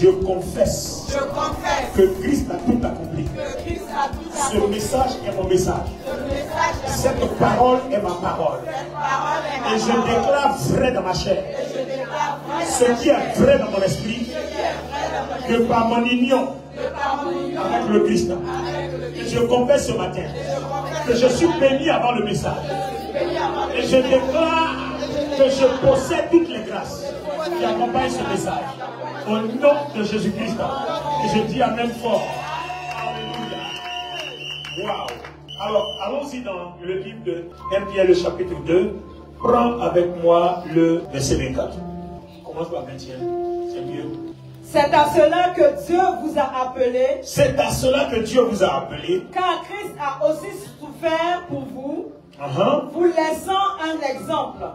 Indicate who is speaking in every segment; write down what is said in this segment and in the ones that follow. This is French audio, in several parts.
Speaker 1: Je confesse que Christ a tout accompli. Ce message est mon message. Cette parole est ma parole. Et je déclare vrai dans ma chair. Ce qui est vrai dans mon esprit, que par mon union avec le Christ, je confesse ce matin que je suis béni avant le message. Et je déclare que je possède toutes les grâces qui accompagnent ce message. Au nom de Jésus-Christ. Et je dis amen fort. Alléluia. Wow. Alors, allons-y dans le livre de 1 Pierre, le chapitre 2. Prends avec moi le verset 24. Commence par 21. C'est mieux.
Speaker 2: C'est à cela que Dieu vous a appelé.
Speaker 1: C'est à cela que Dieu vous a appelé.
Speaker 2: Car Christ a aussi souffert pour vous, vous laissant un exemple,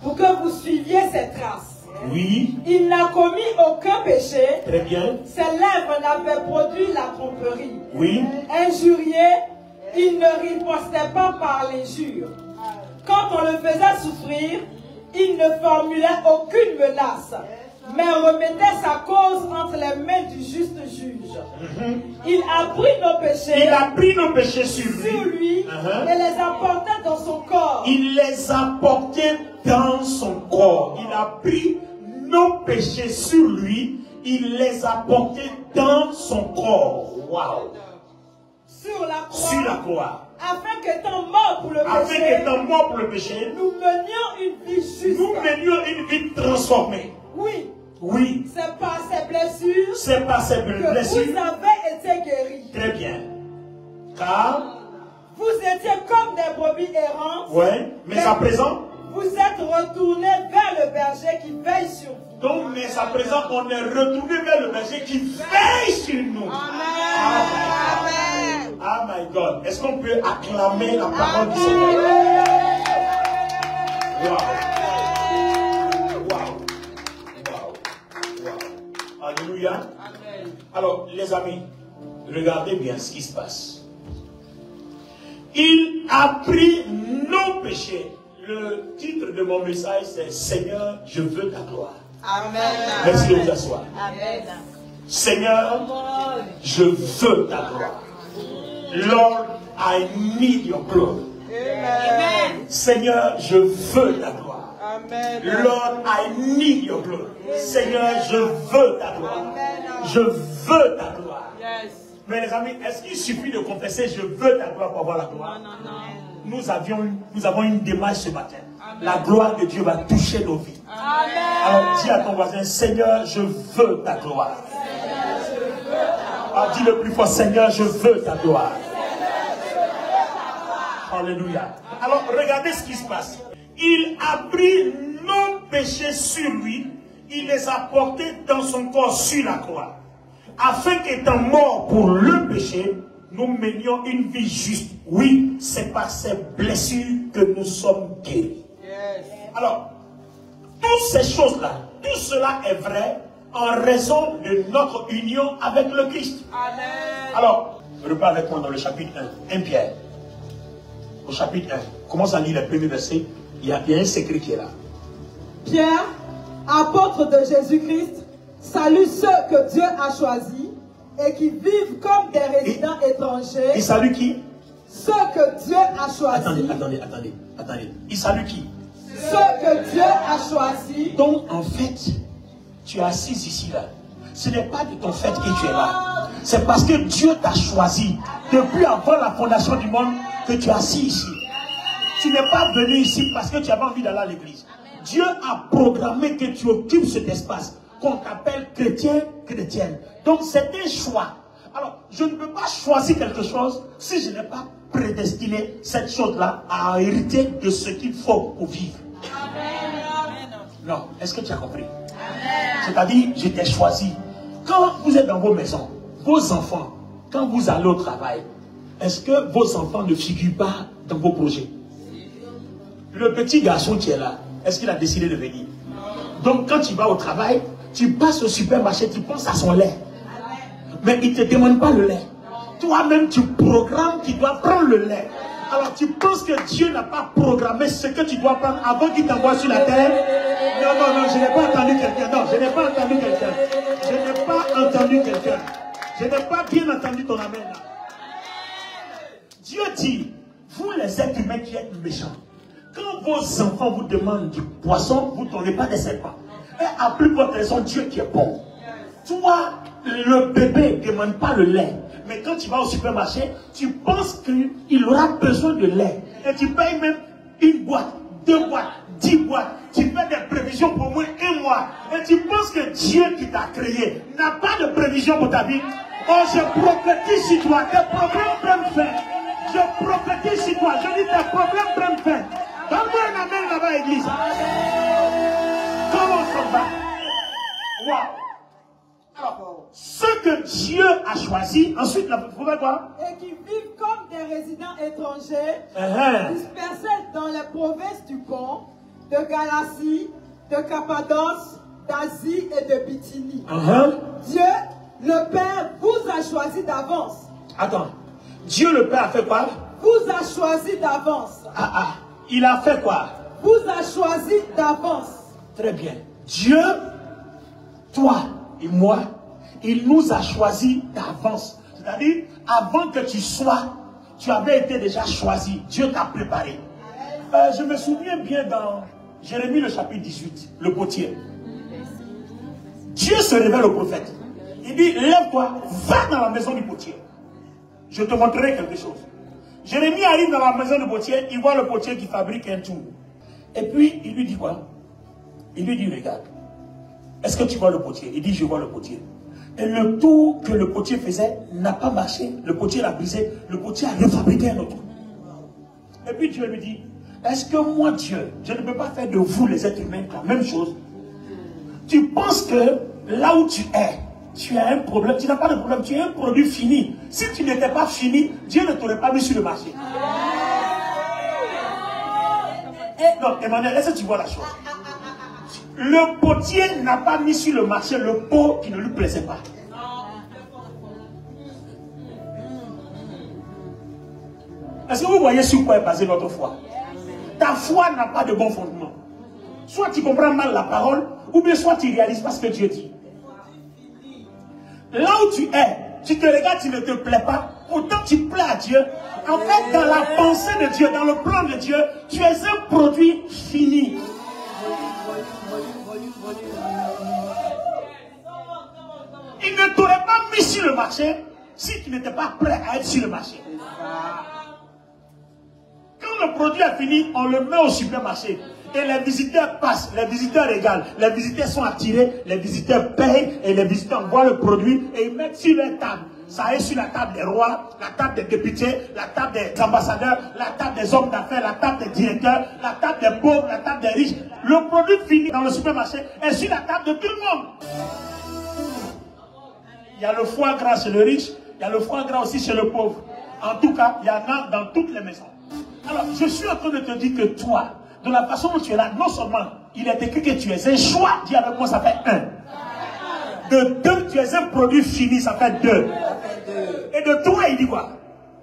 Speaker 2: pour que vous suiviez ses traces.
Speaker 1: Oui.
Speaker 2: Il n'a commis aucun péché.
Speaker 1: Très bien.
Speaker 2: Ses lèvres n'avaient produit la tromperie.
Speaker 1: Oui.
Speaker 2: Injurié, il ne ripostait pas par l'injure. Quand on le faisait souffrir, il ne formulait aucune menace, mais remettait sa cause entre les mains du juste juge. Il a pris nos péchés.
Speaker 1: Il a pris nos péchés sur lui.
Speaker 2: Et les a portés dans son corps.
Speaker 1: Il les a portés dans son corps. Il a pris nos péchés sur lui. Il les a portés dans son corps. Waouh!
Speaker 2: Sur la croix.
Speaker 1: Sur la croix.
Speaker 2: Afin qu'étant mort pour le péché, nous menions une vie juste.
Speaker 1: Nous menions une vie transformée.
Speaker 2: Oui.
Speaker 1: Oui.
Speaker 2: C'est par ses blessures.
Speaker 1: C'est par ses blessures
Speaker 2: que vous avez été guéris.
Speaker 1: Très bien. Car
Speaker 2: vous étiez comme des brebis errantes.
Speaker 1: Oui. Mais à présent,
Speaker 2: vous êtes retournés vers le berger qui veille sur vous.
Speaker 1: Donc, mais à présent, on est retourné vers le berger qui veille sur nous.
Speaker 2: Amen.
Speaker 1: Oh my God. Est-ce qu'on peut acclamer la parole du Seigneur? Wow. Wow. Wow. Wow. Alléluia. Amen. Alors, les amis, regardez bien ce qui se passe. Il a pris nos péchés. Le titre de mon message, c'est Seigneur, je veux ta gloire. Amen. Merci de vous asseoir. Amen. Seigneur, je veux ta gloire. Lord, I need your glory. Amen. Seigneur, je veux ta gloire. Amen. Lord, I need your glory. Seigneur, je veux ta gloire. Amen. Je veux ta gloire. Yes. Mais les amis, est-ce qu'il suffit de confesser je veux ta gloire pour avoir la gloire? Non, non, non. Nous avons une démarche ce matin. Amen. La gloire de Dieu va toucher nos vies. Amen. Alors dis à ton voisin, Seigneur, je veux ta gloire. Seigneur, je veux ta gloire. Alors dis le plus fort, Seigneur, je veux ta gloire. Alléluia. Alors regardez ce qui se passe. Il a pris nos péchés sur lui. Il les a portés dans son corps sur la croix. Afin qu'étant mort pour le péché, nous menions une vie juste. Oui, c'est par ces blessures que nous sommes guéris. Yes. Alors, toutes ces choses-là, tout cela est vrai en raison de notre union avec le Christ. Amen. Alors, repars avec moi dans le chapitre 1, 1 Pierre. Au chapitre 1, commence à lire les premiers versets. Il y a un secret qui est là.
Speaker 2: Pierre, apôtre de Jésus-Christ, salue ceux que Dieu a choisis et qui vivent comme des résidents étrangers.
Speaker 1: Il salue qui?
Speaker 2: Ceux que Dieu a choisis.
Speaker 1: Attendez. Il salue qui?
Speaker 2: Ceux que Dieu a choisis.
Speaker 1: Donc, en fait, tu es assis ici, là. Ce n'est pas de ton fait que tu es là. C'est parce que Dieu t'a choisi depuis avant la fondation du monde que tu es assis ici. Tu n'es pas venu ici parce que tu avais envie d'aller à l'église. Dieu a programmé que tu occupes cet espace qu'on t'appelle chrétien, chrétienne. Donc c'est un choix. Alors, je ne peux pas choisir quelque chose si je n'ai pas prédestiné cette chose-là à hériter de ce qu'il faut pour vivre. Amen. Non, est-ce que tu as compris? C'est-à-dire, je t'ai choisi. Quand vous êtes dans vos maisons, vos enfants, quand vous allez au travail, est-ce que vos enfants ne figurent pas dans vos projets? Le petit garçon qui est là, est-ce qu'il a décidé de venir? Donc quand tu vas au travail, tu passes au supermarché, tu penses à son lait. Mais il ne te demande pas le lait. Toi-même, tu programmes qu'il doit prendre le lait. Alors tu penses que Dieu n'a pas programmé ce que tu dois prendre avant qu'il t'envoie sur la terre? Non, je n'ai pas entendu quelqu'un. Non, je n'ai pas entendu quelqu'un. Je n'ai pas Je n'ai pas bien entendu ton amen là. Dieu dit, vous les êtres humains qui êtes méchants, quand vos enfants vous demandent du poisson, vous ne donnez pas des serpents. Et à plus forte raison, Dieu qui est bon. Toi, le bébé ne demande pas le lait. Mais quand tu vas au supermarché, tu penses qu'il aura besoin de lait. Et tu payes même une boîte, 2 boîtes, 10 boîtes. Tu fais des prévisions pour au moins 1 mois. Et tu penses que Dieu qui t'a créé n'a pas de prévision pour ta vie. Oh, je prophétise sur toi. Tes problèmes prennent fin. Je prophétise sur toi. Je dis tes problèmes prennent fin. Donne-moi un amen là-bas, église. Comment ça va? Wow. Alors, ce que Dieu a choisi, ensuite, vous pouvez quoi?
Speaker 2: Et qui vivent comme des résidents étrangers, dispersés dans les provinces du Pont, de Galatie, de Cappadoce, d'Asie et de Bithynie. Dieu, le Père, vous a choisi d'avance.
Speaker 1: Attends, Dieu le Père a fait quoi?
Speaker 2: Vous a choisi d'avance.
Speaker 1: Il a fait quoi?
Speaker 2: Vous a choisi d'avance.
Speaker 1: Très bien. Dieu, toi et moi, il nous a choisi d'avance. C'est-à-dire, avant que tu sois, tu avais été déjà choisi. Dieu t'a préparé. Je me souviens bien dans Jérémie le chapitre 18, le potier. Dieu se révèle au prophète. Il dit, lève-toi, va dans la maison du potier. Je te montrerai quelque chose. Jérémie arrive dans la maison du potier, il voit le potier qui fabrique un tour. Et puis, il lui dit quoi? Il lui dit, regarde, est-ce que tu vois le potier? Il dit, je vois le potier. Et le tour que le potier faisait n'a pas marché. Le potier l'a brisé. Le potier a refabriqué un autre. Et puis Dieu lui dit, est-ce que moi, Dieu, je ne peux pas faire de vous, les êtres humains, la même chose? Tu penses que là où tu es, tu as un problème, tu n'as pas de problème, tu es un produit fini. Si tu n'étais pas fini, Dieu ne t'aurait pas mis sur le marché. Non, Emmanuel, est-ce que tu vois la chose? Le potier n'a pas mis sur le marché le pot qui ne lui plaisait pas. Est-ce que vous voyez sur quoi est basée notre foi? Ta foi n'a pas de bon fondement. Soit tu comprends mal la parole, ou bien soit tu ne réalises pas ce que Dieu dit. Là où tu es, tu te regardes, tu ne te plais pas, autant tu plais à Dieu. En fait, dans la pensée de Dieu, dans le plan de Dieu, tu es un produit fini. Il ne t'aurait pas mis sur le marché si tu n'étais pas prêt à être sur le marché. Quand le produit est fini, on le met au supermarché. Et les visiteurs passent, les visiteurs regardent, les visiteurs sont attirés, les visiteurs payent et les visiteurs voient le produit et ils mettent sur leur table. Ça est sur la table des rois, la table des députés, la table des ambassadeurs, la table des hommes d'affaires, la table des directeurs, la table des pauvres, la table des riches. Le produit fini dans le supermarché est sur la table de tout le monde. Il y a le foie gras chez le riche, il y a le foie gras aussi chez le pauvre. En tout cas, il y en a dans toutes les maisons. Alors, je suis en train de te dire que toi, de la façon dont tu es là, non seulement il est écrit que tu es un choix, dis avec moi, ça fait 1. De 2, tu es un produit fini, ça fait 2. Et de 3, il dit quoi?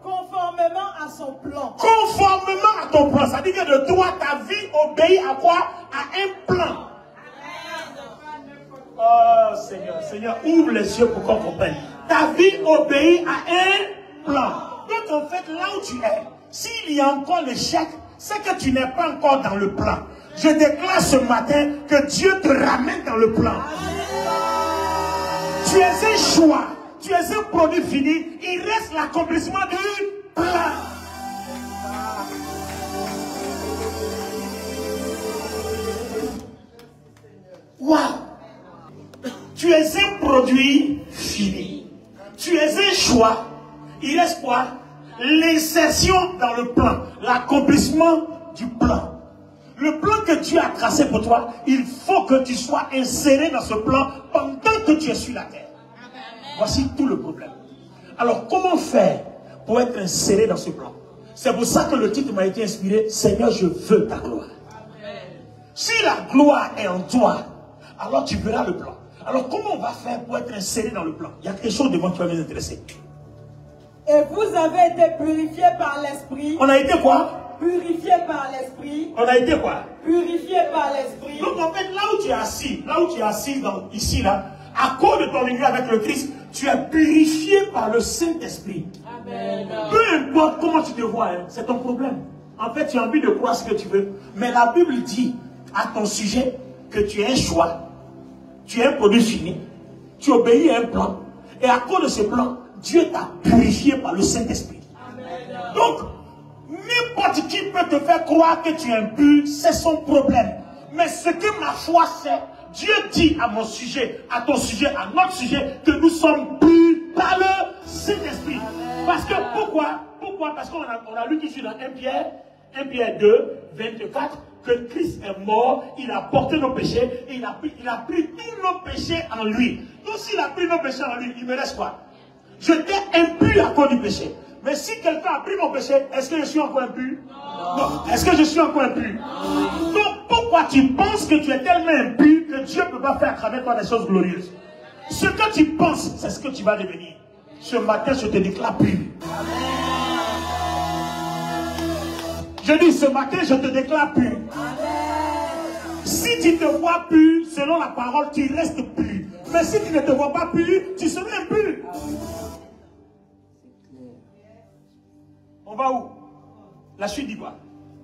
Speaker 2: Conformément à son plan.
Speaker 1: Conformément à ton plan. Ça dit que de toi, ta vie obéit à quoi? À un plan. Oh Seigneur, Seigneur, ouvre les yeux pour qu'on comprenne. Ta vie obéit à un plan. Donc en fait, là où tu es, s'il y a encore l'échec, c'est que tu n'es pas encore dans le plan. Je déclare ce matin que Dieu te ramène dans le plan. Tu es un choix, tu es un produit fini, il reste l'accomplissement du plan. Waouh! Tu es un produit fini. Tu es un choix. Il reste quoi? L'insertion dans le plan. L'accomplissement du plan. Le plan que Dieu a tracé pour toi, il faut que tu sois inséré dans ce plan pendant que tu es sur la terre. Voici tout le problème. Alors, comment faire pour être inséré dans ce plan? C'est pour ça que le titre m'a été inspiré. Seigneur, je veux ta gloire. Si la gloire est en toi, alors tu verras le plan. Alors, comment on va faire pour être inséré dans le plan? Il y a quelque chose devant qui va nous intéresser.
Speaker 2: Et vous avez été purifiés par l'Esprit.
Speaker 1: On a été quoi?
Speaker 2: Purifiés par l'Esprit.
Speaker 1: On a été quoi?
Speaker 2: Purifiés par l'Esprit.
Speaker 1: Donc, en fait, là où tu es assis, ici, là, À cause de ton union avec le Christ, tu es purifié par le Saint-Esprit. Peu importe comment tu te vois, hein, c'est ton problème. En fait, tu as envie de croire ce que tu veux. Mais la Bible dit à ton sujet que tu es un choix. Tu es un produit fini. Tu obéis à un plan. Et à cause de ce plan, Dieu t'a purifié par le Saint-Esprit. Donc, n'importe qui peut te faire croire que tu es impur, c'est son problème. Mais ce que ma foi sait, Dieu dit à mon sujet, à ton sujet, à notre sujet, que nous sommes purs par le Saint-Esprit. Parce que, pourquoi? Parce qu'on a lu tout de suite dans 1 Pierre 2, 24, que Christ est mort, il a porté nos péchés, et il a pris tous nos péchés en lui. Donc s'il a pris nos péchés en lui, il me reste quoi? Je t'ai impur à cause du péché. Mais si quelqu'un a pris mon péché, est-ce que je suis encore impur? Non. Est-ce que je suis encore impur? Donc pourquoi tu penses que tu es tellement impur que Dieu ne peut pas faire à travers toi des choses glorieuses? Ce que tu penses, c'est ce que tu vas devenir. Ce matin, je te déclare pur. Je dis, ce matin, je te déclare pur. Si tu te vois pur, selon la parole, tu restes pur. Mais si tu ne te vois pas pur, tu seras impur. On va où? La suite dit quoi?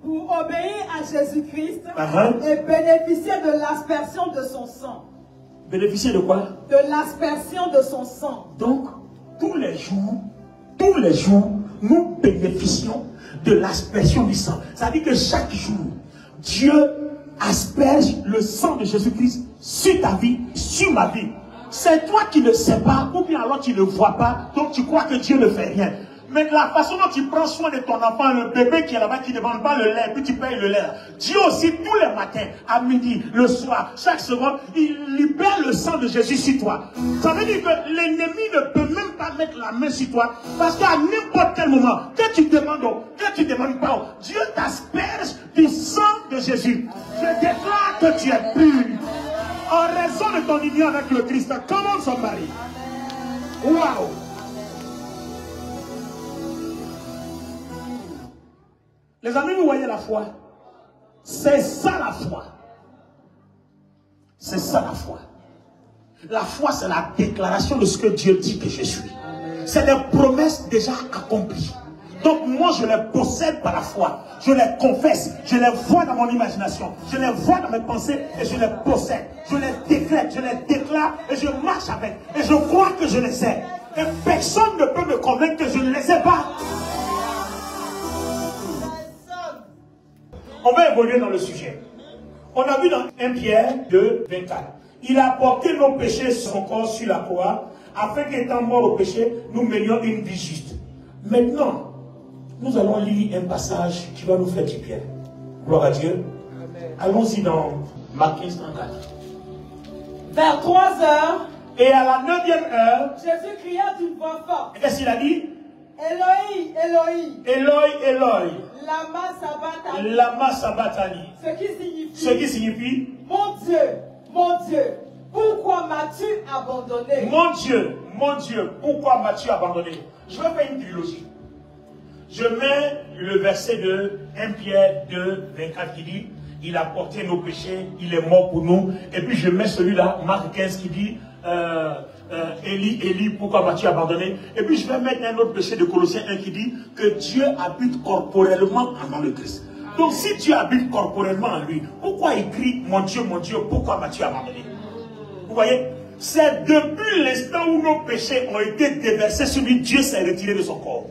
Speaker 2: Pour obéir à Jésus-Christ et bénéficier de l'aspersion de son sang.
Speaker 1: Bénéficier de quoi?
Speaker 2: De l'aspersion de son sang.
Speaker 1: Donc, tous les jours, nous bénéficions de l'aspersion du sang. Ça veut dire que chaque jour, Dieu asperge le sang de Jésus-Christ sur ta vie, sur ma vie. C'est toi qui ne sais pas, ou bien alors tu ne vois pas, donc tu crois que Dieu ne fait rien. Mais la façon dont tu prends soin de ton enfant, le bébé qui est là-bas, qui ne demande pas le lait, puis tu payes le lait. Dieu aussi, tous les matins, à midi, le soir, chaque seconde, il libère le sang de Jésus sur toi. Ça veut dire que l'ennemi ne peut même pas mettre la main sur toi, parce qu'à n'importe quel moment, que tu demandes, que tu ne demandes pas, Dieu t'asperge du sang de Jésus. Je déclare que tu es pur. En raison de ton union avec le Christ, comment son mari? Waouh! Les amis, vous voyez la foi? C'est ça la foi. C'est ça la foi. La foi, c'est la déclaration de ce que Dieu dit que je suis. C'est des promesses déjà accomplies. Donc moi, je les possède par la foi. Je les confesse. Je les vois dans mon imagination. Je les vois dans mes pensées et je les possède. Je les décrète, je les déclare et je marche avec. Et je crois que je les ai. Et personne ne peut me convaincre que je ne les ai pas. On va évoluer dans le sujet. On a vu dans 1 Pierre 2, 24. Il a porté nos péchés sur son corps sur la croix, afin qu'étant mort au péché, nous menions une vie juste. Maintenant, nous allons lire un passage qui va nous faire du bien. Gloire à Dieu. Allons-y dans Marc 15, 34.
Speaker 2: Vers 3 heures,
Speaker 1: et à la 9e heure,
Speaker 2: Jésus cria d'une voix forte.
Speaker 1: Qu'est-ce qu'il a dit?
Speaker 2: Eloi, Eloi.
Speaker 1: Eloi, Eloi.
Speaker 2: Lama sabachthani.
Speaker 1: Lama sabachthani.
Speaker 2: Ce qui signifie, mon Dieu, pourquoi m'as-tu abandonné?
Speaker 1: Mon Dieu, pourquoi m'as-tu abandonné? Je vais faire une trilogie. Je mets le verset de 1 Pierre 2, 24 qui dit, il a porté nos péchés, il est mort pour nous. Et puis je mets celui-là, Marc 15 qui dit, Élie, Élie, pourquoi m'as-tu abandonné? Et puis je vais mettre un autre péché de Colossiens 1 qui dit que Dieu habite corporellement en le Christ. Donc si Dieu habite corporellement en lui, pourquoi il crie, mon Dieu, pourquoi m'as-tu abandonné? Vous voyez? C'est depuis l'instant où nos péchés ont été déversés sur lui, Dieu s'est retiré de son corps.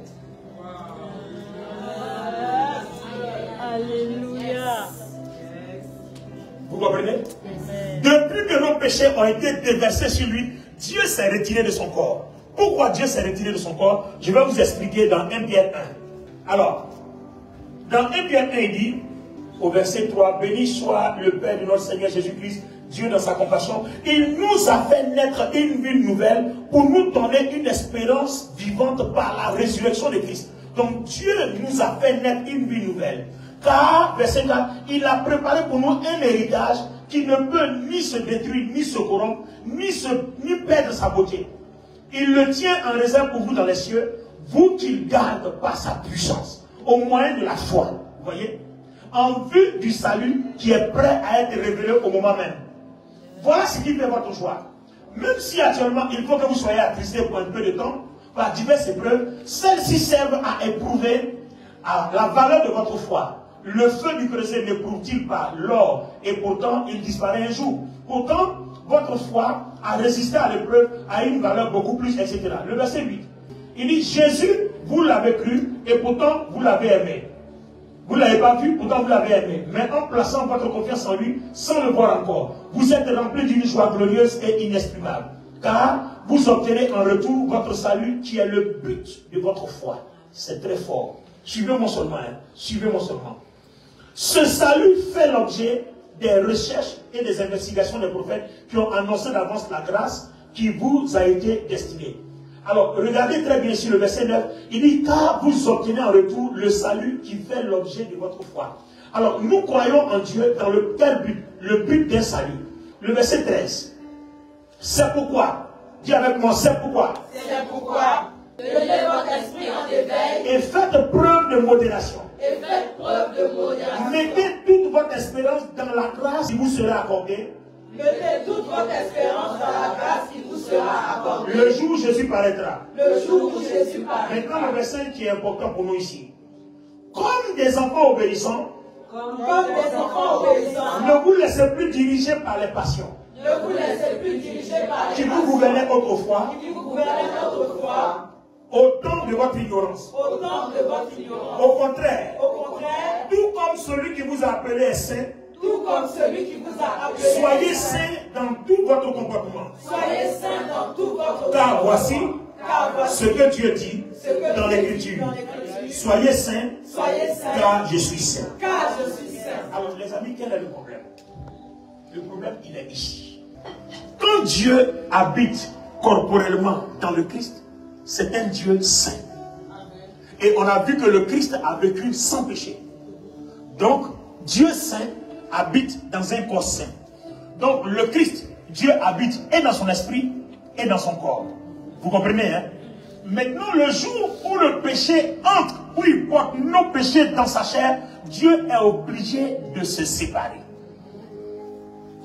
Speaker 2: Alléluia.
Speaker 1: Vous comprenez? Depuis que nos péchés ont été déversés sur lui, Dieu s'est retiré de son corps. Pourquoi Dieu s'est retiré de son corps? Je vais vous expliquer dans 1 Pierre 1. Alors, dans 1 Pierre 1, il dit, au verset 3, béni soit le Père de notre Seigneur Jésus-Christ, Dieu dans sa compassion, il nous a fait naître une vie nouvelle pour nous donner une espérance vivante par la résurrection de Christ. Donc Dieu nous a fait naître une vie nouvelle. Car, verset 4, il a préparé pour nous un héritage qui ne peut ni se détruire, ni se corrompre, ni perdre sa beauté. Il le tient en réserve pour vous dans les cieux, vous qu'il garde par sa puissance, au moyen de la foi. Vous voyez? En vue du salut qui est prêt à être révélé au moment même. Voilà ce qui fait votre joie. même si actuellement il faut que vous soyez attristés pour un peu de temps, par diverses épreuves, celles-ci servent à éprouver la valeur de votre foi. Le feu du creuset n'éprouve-t-il pas l'or et pourtant il disparaît un jour. Pourtant, votre foi a résisté à l'épreuve, a une valeur beaucoup plus, etc. Le verset 8, il dit, Jésus, vous l'avez cru et pourtant vous l'avez aimé. Vous ne l'avez pas vu, pourtant vous l'avez aimé. Mais en plaçant votre confiance en lui, sans le voir encore, vous êtes remplis d'une joie glorieuse et inexprimable. Car vous obtenez en retour votre salut qui est le but de votre foi. C'est très fort. Suivez-moi seulement. Suivez-moi seulement. Ce salut fait l'objet des recherches et des investigations des prophètes qui ont annoncé d'avance la grâce qui vous a été destinée. Alors, regardez très bien sur le verset 9. Il dit, car vous obtenez en retour le salut qui fait l'objet de votre foi. Alors, nous croyons en Dieu dans le quel but? Le but d'un salut. Le verset 13. C'est pourquoi, dis avec moi, c'est pourquoi.
Speaker 2: C'est pourquoi, tenez votre esprit en éveil.
Speaker 1: Et faites preuve de modération.
Speaker 2: Et faites preuve de modération.
Speaker 1: Mettez toute votre espérance dans la grâce qui vous sera accordée.
Speaker 2: Mettez toute votre espérance dans la grâce qui vous sera accordée.
Speaker 1: Le jour où Jésus paraîtra.
Speaker 2: Le jour où Jésus paraîtra.
Speaker 1: Maintenant, le verset qui est important pour nous ici. Comme des enfants obéissants,
Speaker 2: Comme des enfants obéissants,
Speaker 1: ne vous laissez plus diriger par les passions
Speaker 2: ne vous laissez plus diriger par les
Speaker 1: qui vous gouvernaient autrefois,
Speaker 2: qui vous gouvernaient autrefois,
Speaker 1: au temps de votre ignorance.
Speaker 2: au temps de votre ignorance.
Speaker 1: Au contraire,
Speaker 2: Tout
Speaker 1: comme celui qui vous a appelé est saint,
Speaker 2: tout comme celui qui vous a appelé,
Speaker 1: soyez saints dans tout votre comportement.
Speaker 2: Soyez saints dans tout votre
Speaker 1: Car voici
Speaker 2: ce
Speaker 1: ce que Dieu dit dans l'Écriture. Soyez saints, car je suis saint.
Speaker 2: Car je suis saint.
Speaker 1: Alors les amis, quel est le problème? Le problème, il est ici. Quand Dieu habite corporellement dans le Christ, c'est un Dieu saint. Et on a vu que le Christ a vécu sans péché. Donc, Dieu saint habite dans un corps saint. Donc, le Christ, Dieu habite et dans son esprit et dans son corps. Vous comprenez, hein? Maintenant, le jour où le péché entre, où il porte nos péchés dans sa chair, Dieu est obligé de se séparer.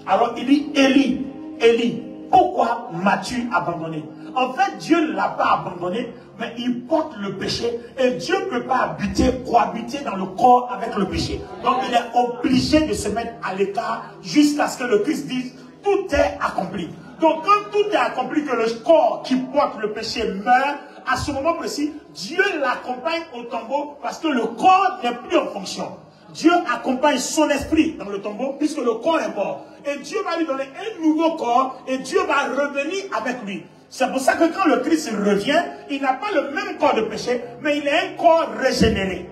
Speaker 1: Alors, il dit, Élie, Élie, pourquoi m'as-tu abandonné? En fait, Dieu ne l'a pas abandonné, mais il porte le péché et Dieu ne peut pas cohabiter dans le corps avec le péché. Donc, il est obligé de se mettre à l'écart jusqu'à ce que le Christ dise, tout est accompli. Donc, quand tout est accompli, que le corps qui porte le péché meurt, à ce moment précis, Dieu l'accompagne au tombeau parce que le corps n'est plus en fonction. Dieu accompagne son esprit dans le tombeau puisque le corps est mort. Et Dieu va lui donner un nouveau corps et Dieu va revenir avec lui. C'est pour ça que quand le Christ revient, il n'a pas le même corps de péché, mais il est un corps régénéré.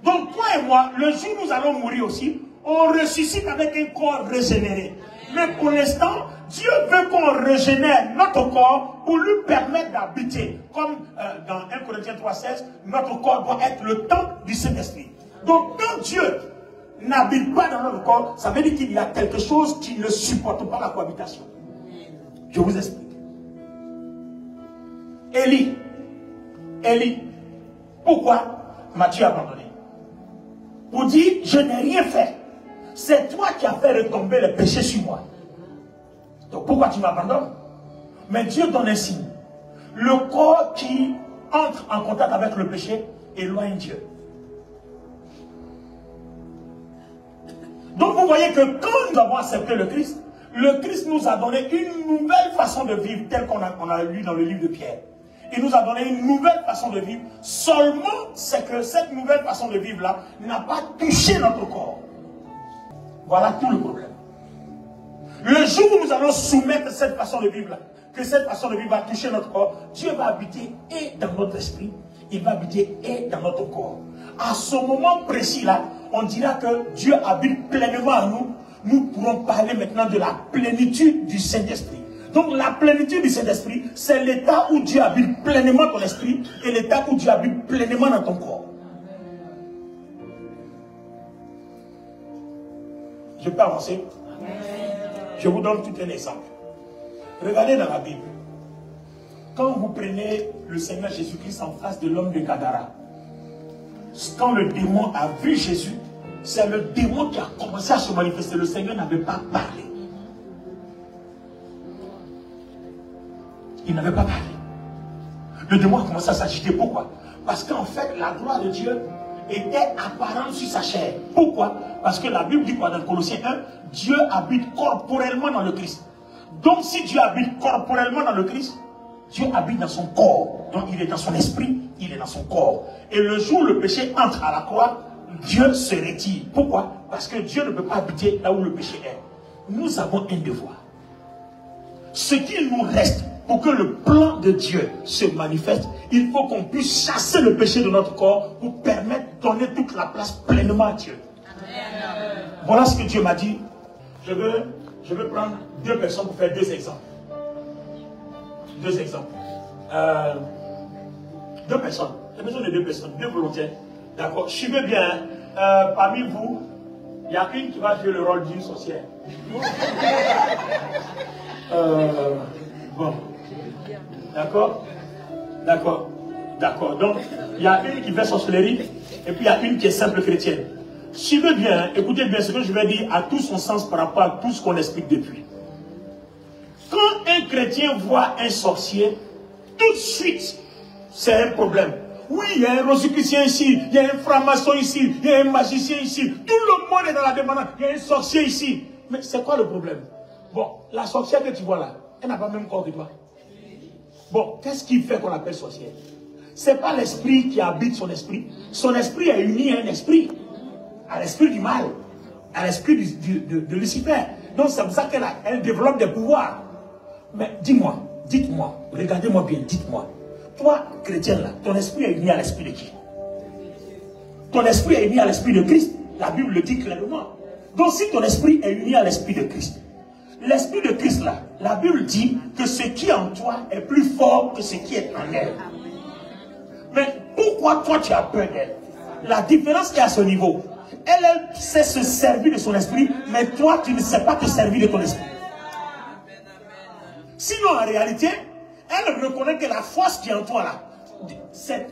Speaker 1: Donc toi et moi, le jour où nous allons mourir aussi, on ressuscite avec un corps régénéré. Mais pour l'instant, Dieu veut qu'on régénère notre corps pour lui permettre d'habiter. Comme dans 1 Corinthiens 3,16, notre corps doit être le temple du Saint-Esprit. Donc quand Dieu n'habite pas dans notre corps, ça veut dire qu'il y a quelque chose qui ne supporte pas la cohabitation. Je vous explique. Élie, Élie, pourquoi m'as-tu abandonné? Pour dire, je n'ai rien fait. C'est toi qui as fait retomber le péché sur moi. Donc pourquoi tu m'abandonnes? Mais Dieu donne un signe. Le corps qui entre en contact avec le péché éloigne Dieu. Donc vous voyez que quand nous avons accepté le Christ nous a donné une nouvelle façon de vivre, telle qu'on a lu dans le livre de Pierre. Il nous a donné une nouvelle façon de vivre. Seulement, c'est que cette nouvelle façon de vivre-là n'a pas touché notre corps. Voilà tout le problème. Le jour où nous allons soumettre cette façon de vivre-là, que cette façon de vivre va toucher notre corps, Dieu va habiter et dans notre esprit, il va habiter et dans notre corps. À ce moment précis-là, on dira que Dieu habite pleinement en nous. Nous pourrons parler maintenant de la plénitude du Saint-Esprit. Donc la plénitude du Saint-Esprit, c'est l'état où Dieu habite pleinement ton esprit et l'état où Dieu habite pleinement dans ton corps. Je peux avancer? Je vous donne tout un exemple. Regardez dans la Bible. Quand vous prenez le Seigneur Jésus-Christ en face de l'homme de Gadara, quand le démon a vu Jésus, c'est le démon qui a commencé à se manifester. Le Seigneur n'avait pas parlé. il n'avait pas parlé. Le démon a commencé à s'agiter. Pourquoi? Parce qu'en fait, la gloire de Dieu était apparente sur sa chair. Pourquoi? Parce que la Bible dit quoi dans Colossiens 1? Dieu habite corporellement dans le Christ. Donc si Dieu habite corporellement dans le Christ, Dieu habite dans son corps. Donc il est dans son esprit, il est dans son corps. Et le jour où le péché entre à la croix, Dieu se retire. Pourquoi? Parce que Dieu ne peut pas habiter là où le péché est. Nous avons un devoir. Ce qu'il nous reste pour que le plan de Dieu se manifeste, il faut qu'on puisse chasser le péché de notre corps pour permettre de donner toute la place pleinement à Dieu. Amen. Voilà ce que Dieu m'a dit. Je veux prendre 2 personnes pour faire 2 exemples. 2 exemples. 2 personnes. J'ai besoin de 2 personnes, 2 volontaires. D'accord. Suivez bien. Parmi vous, il y a une qui va jouer le rôle d'une sorcière. Bon. D'accord. D'accord. D'accord. Donc, il y a une qui fait sorcellerie et puis il y a une qui est simple chrétienne. Suivez bien, écoutez bien ce que je vais dire à tout son sens par rapport à tout ce qu'on explique depuis. Quand un chrétien voit un sorcier, tout de suite, c'est un problème. Oui, il y a un rosicrucien ici, il y a un franc-maçon ici, il y a un magicien ici, tout le monde est dans la demande, il y a un sorcier ici. Mais c'est quoi le problème? Bon, la sorcière que tu vois là, elle n'a pas le même corps que toi. Bon, qu'est-ce qui fait qu'on l'appelle sorcière? Ce n'est pas l'esprit qui habite son esprit. Son esprit est uni à un esprit. À l'esprit du mal. À l'esprit de Lucifer. Donc c'est pour ça qu'elle développe des pouvoirs. Mais dis-moi, dites-moi, regardez-moi bien, dites-moi. Toi, chrétien là, ton esprit est uni à l'esprit de qui? Ton esprit est uni à l'esprit de Christ. La Bible le dit clairement. Donc si ton esprit est uni à l'esprit de Christ, l'esprit de Christ là, la Bible dit que ce qui est en toi est plus fort que ce qui est en elle. Mais pourquoi toi tu as peur d'elle? La différence est à ce niveau. Elle sait se servir de son esprit, mais toi tu ne sais pas te servir de ton esprit. Sinon en réalité, elle reconnaît que la force qui est en toi là, c'est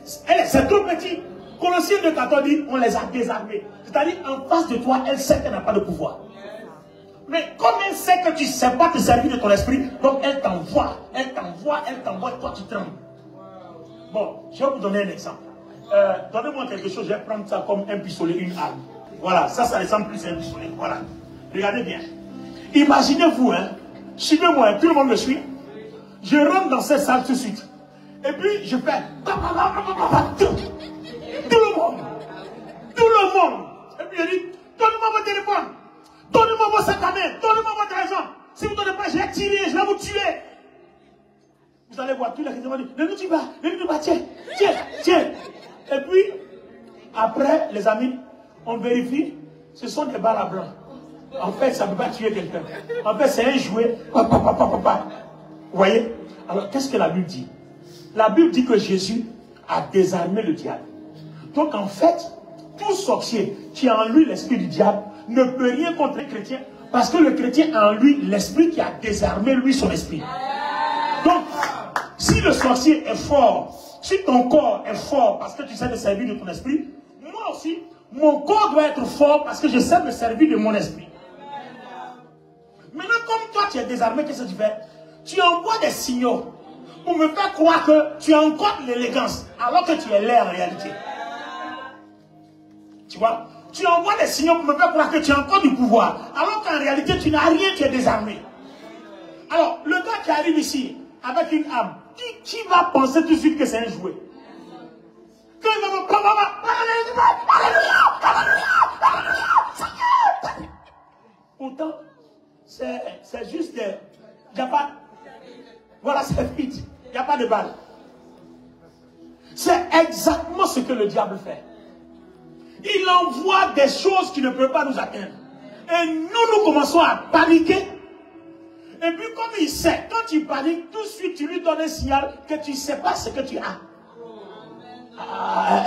Speaker 1: trop petit. Colossiens 2,14 dit, on les a désarmés. C'est-à-dire en face de toi, elle sait qu'elle n'a pas de pouvoir. Mais comme elle sait que tu ne sais pas te servir de ton esprit, donc elle t'envoie, et toi tu trembles. Bon, je vais vous donner un exemple. Donnez-moi quelque chose, je vais prendre ça comme un pistolet, une arme. Voilà, ça ressemble plus à un pistolet. Voilà. Regardez bien. Imaginez-vous, hein, suivez-moi, tout le monde me suit. Je rentre dans cette salle tout de suite. Et puis, je fais... Tout le monde. Et puis, je dis, donnez-moi votre téléphone. Donnez-moi vos sacs à main. Donnez-moi votre argent. Si vous ne donnez pas, je vais tirer, je vais vous tuer. Vous allez voir, tous les chrétiens vont dire, ne nous tue pas, tiens. Et puis, après, les amis, on vérifie, ce sont des balles à blanc. En fait, ça ne peut pas tuer quelqu'un. En fait, c'est un jouet. Vous voyez? Alors, qu'est-ce que la Bible dit? La Bible dit que Jésus a désarmé le diable. Donc, en fait, tout sorcier qui a en lui l'esprit du diable ne peut rien contre un chrétien, parce que le chrétien a en lui l'esprit qui a désarmé lui son esprit. Donc, si le sorcier est fort, si ton corps est fort parce que tu sais te servir de ton esprit, moi aussi, mon corps doit être fort parce que je sais me servir de mon esprit. Maintenant, comme toi tu es désarmé, qu'est-ce que tu fais? Tu envoies des signaux pour me faire croire que tu as encore l'élégance, alors que tu es laid en réalité. Tu vois? Tu envoies des signaux pour me faire croire que tu as encore du pouvoir, alors qu'en réalité tu n'as rien, tu es désarmé. Alors, le gars qui arrive ici avec une arme, qui va penser tout de suite que c'est un jouet? Quand il va me prendre, alléluia. Pourtant, c'est juste, il n'y a pas, voilà, c'est vide, il n'y a pas de balle. C'est exactement ce que le diable fait. Il envoie des choses qui ne peuvent pas nous atteindre. Et nous commençons à paniquer. Et puis comme il sait, quand tu paniques, tout de suite tu lui donnes un signal que tu ne sais pas ce que tu as.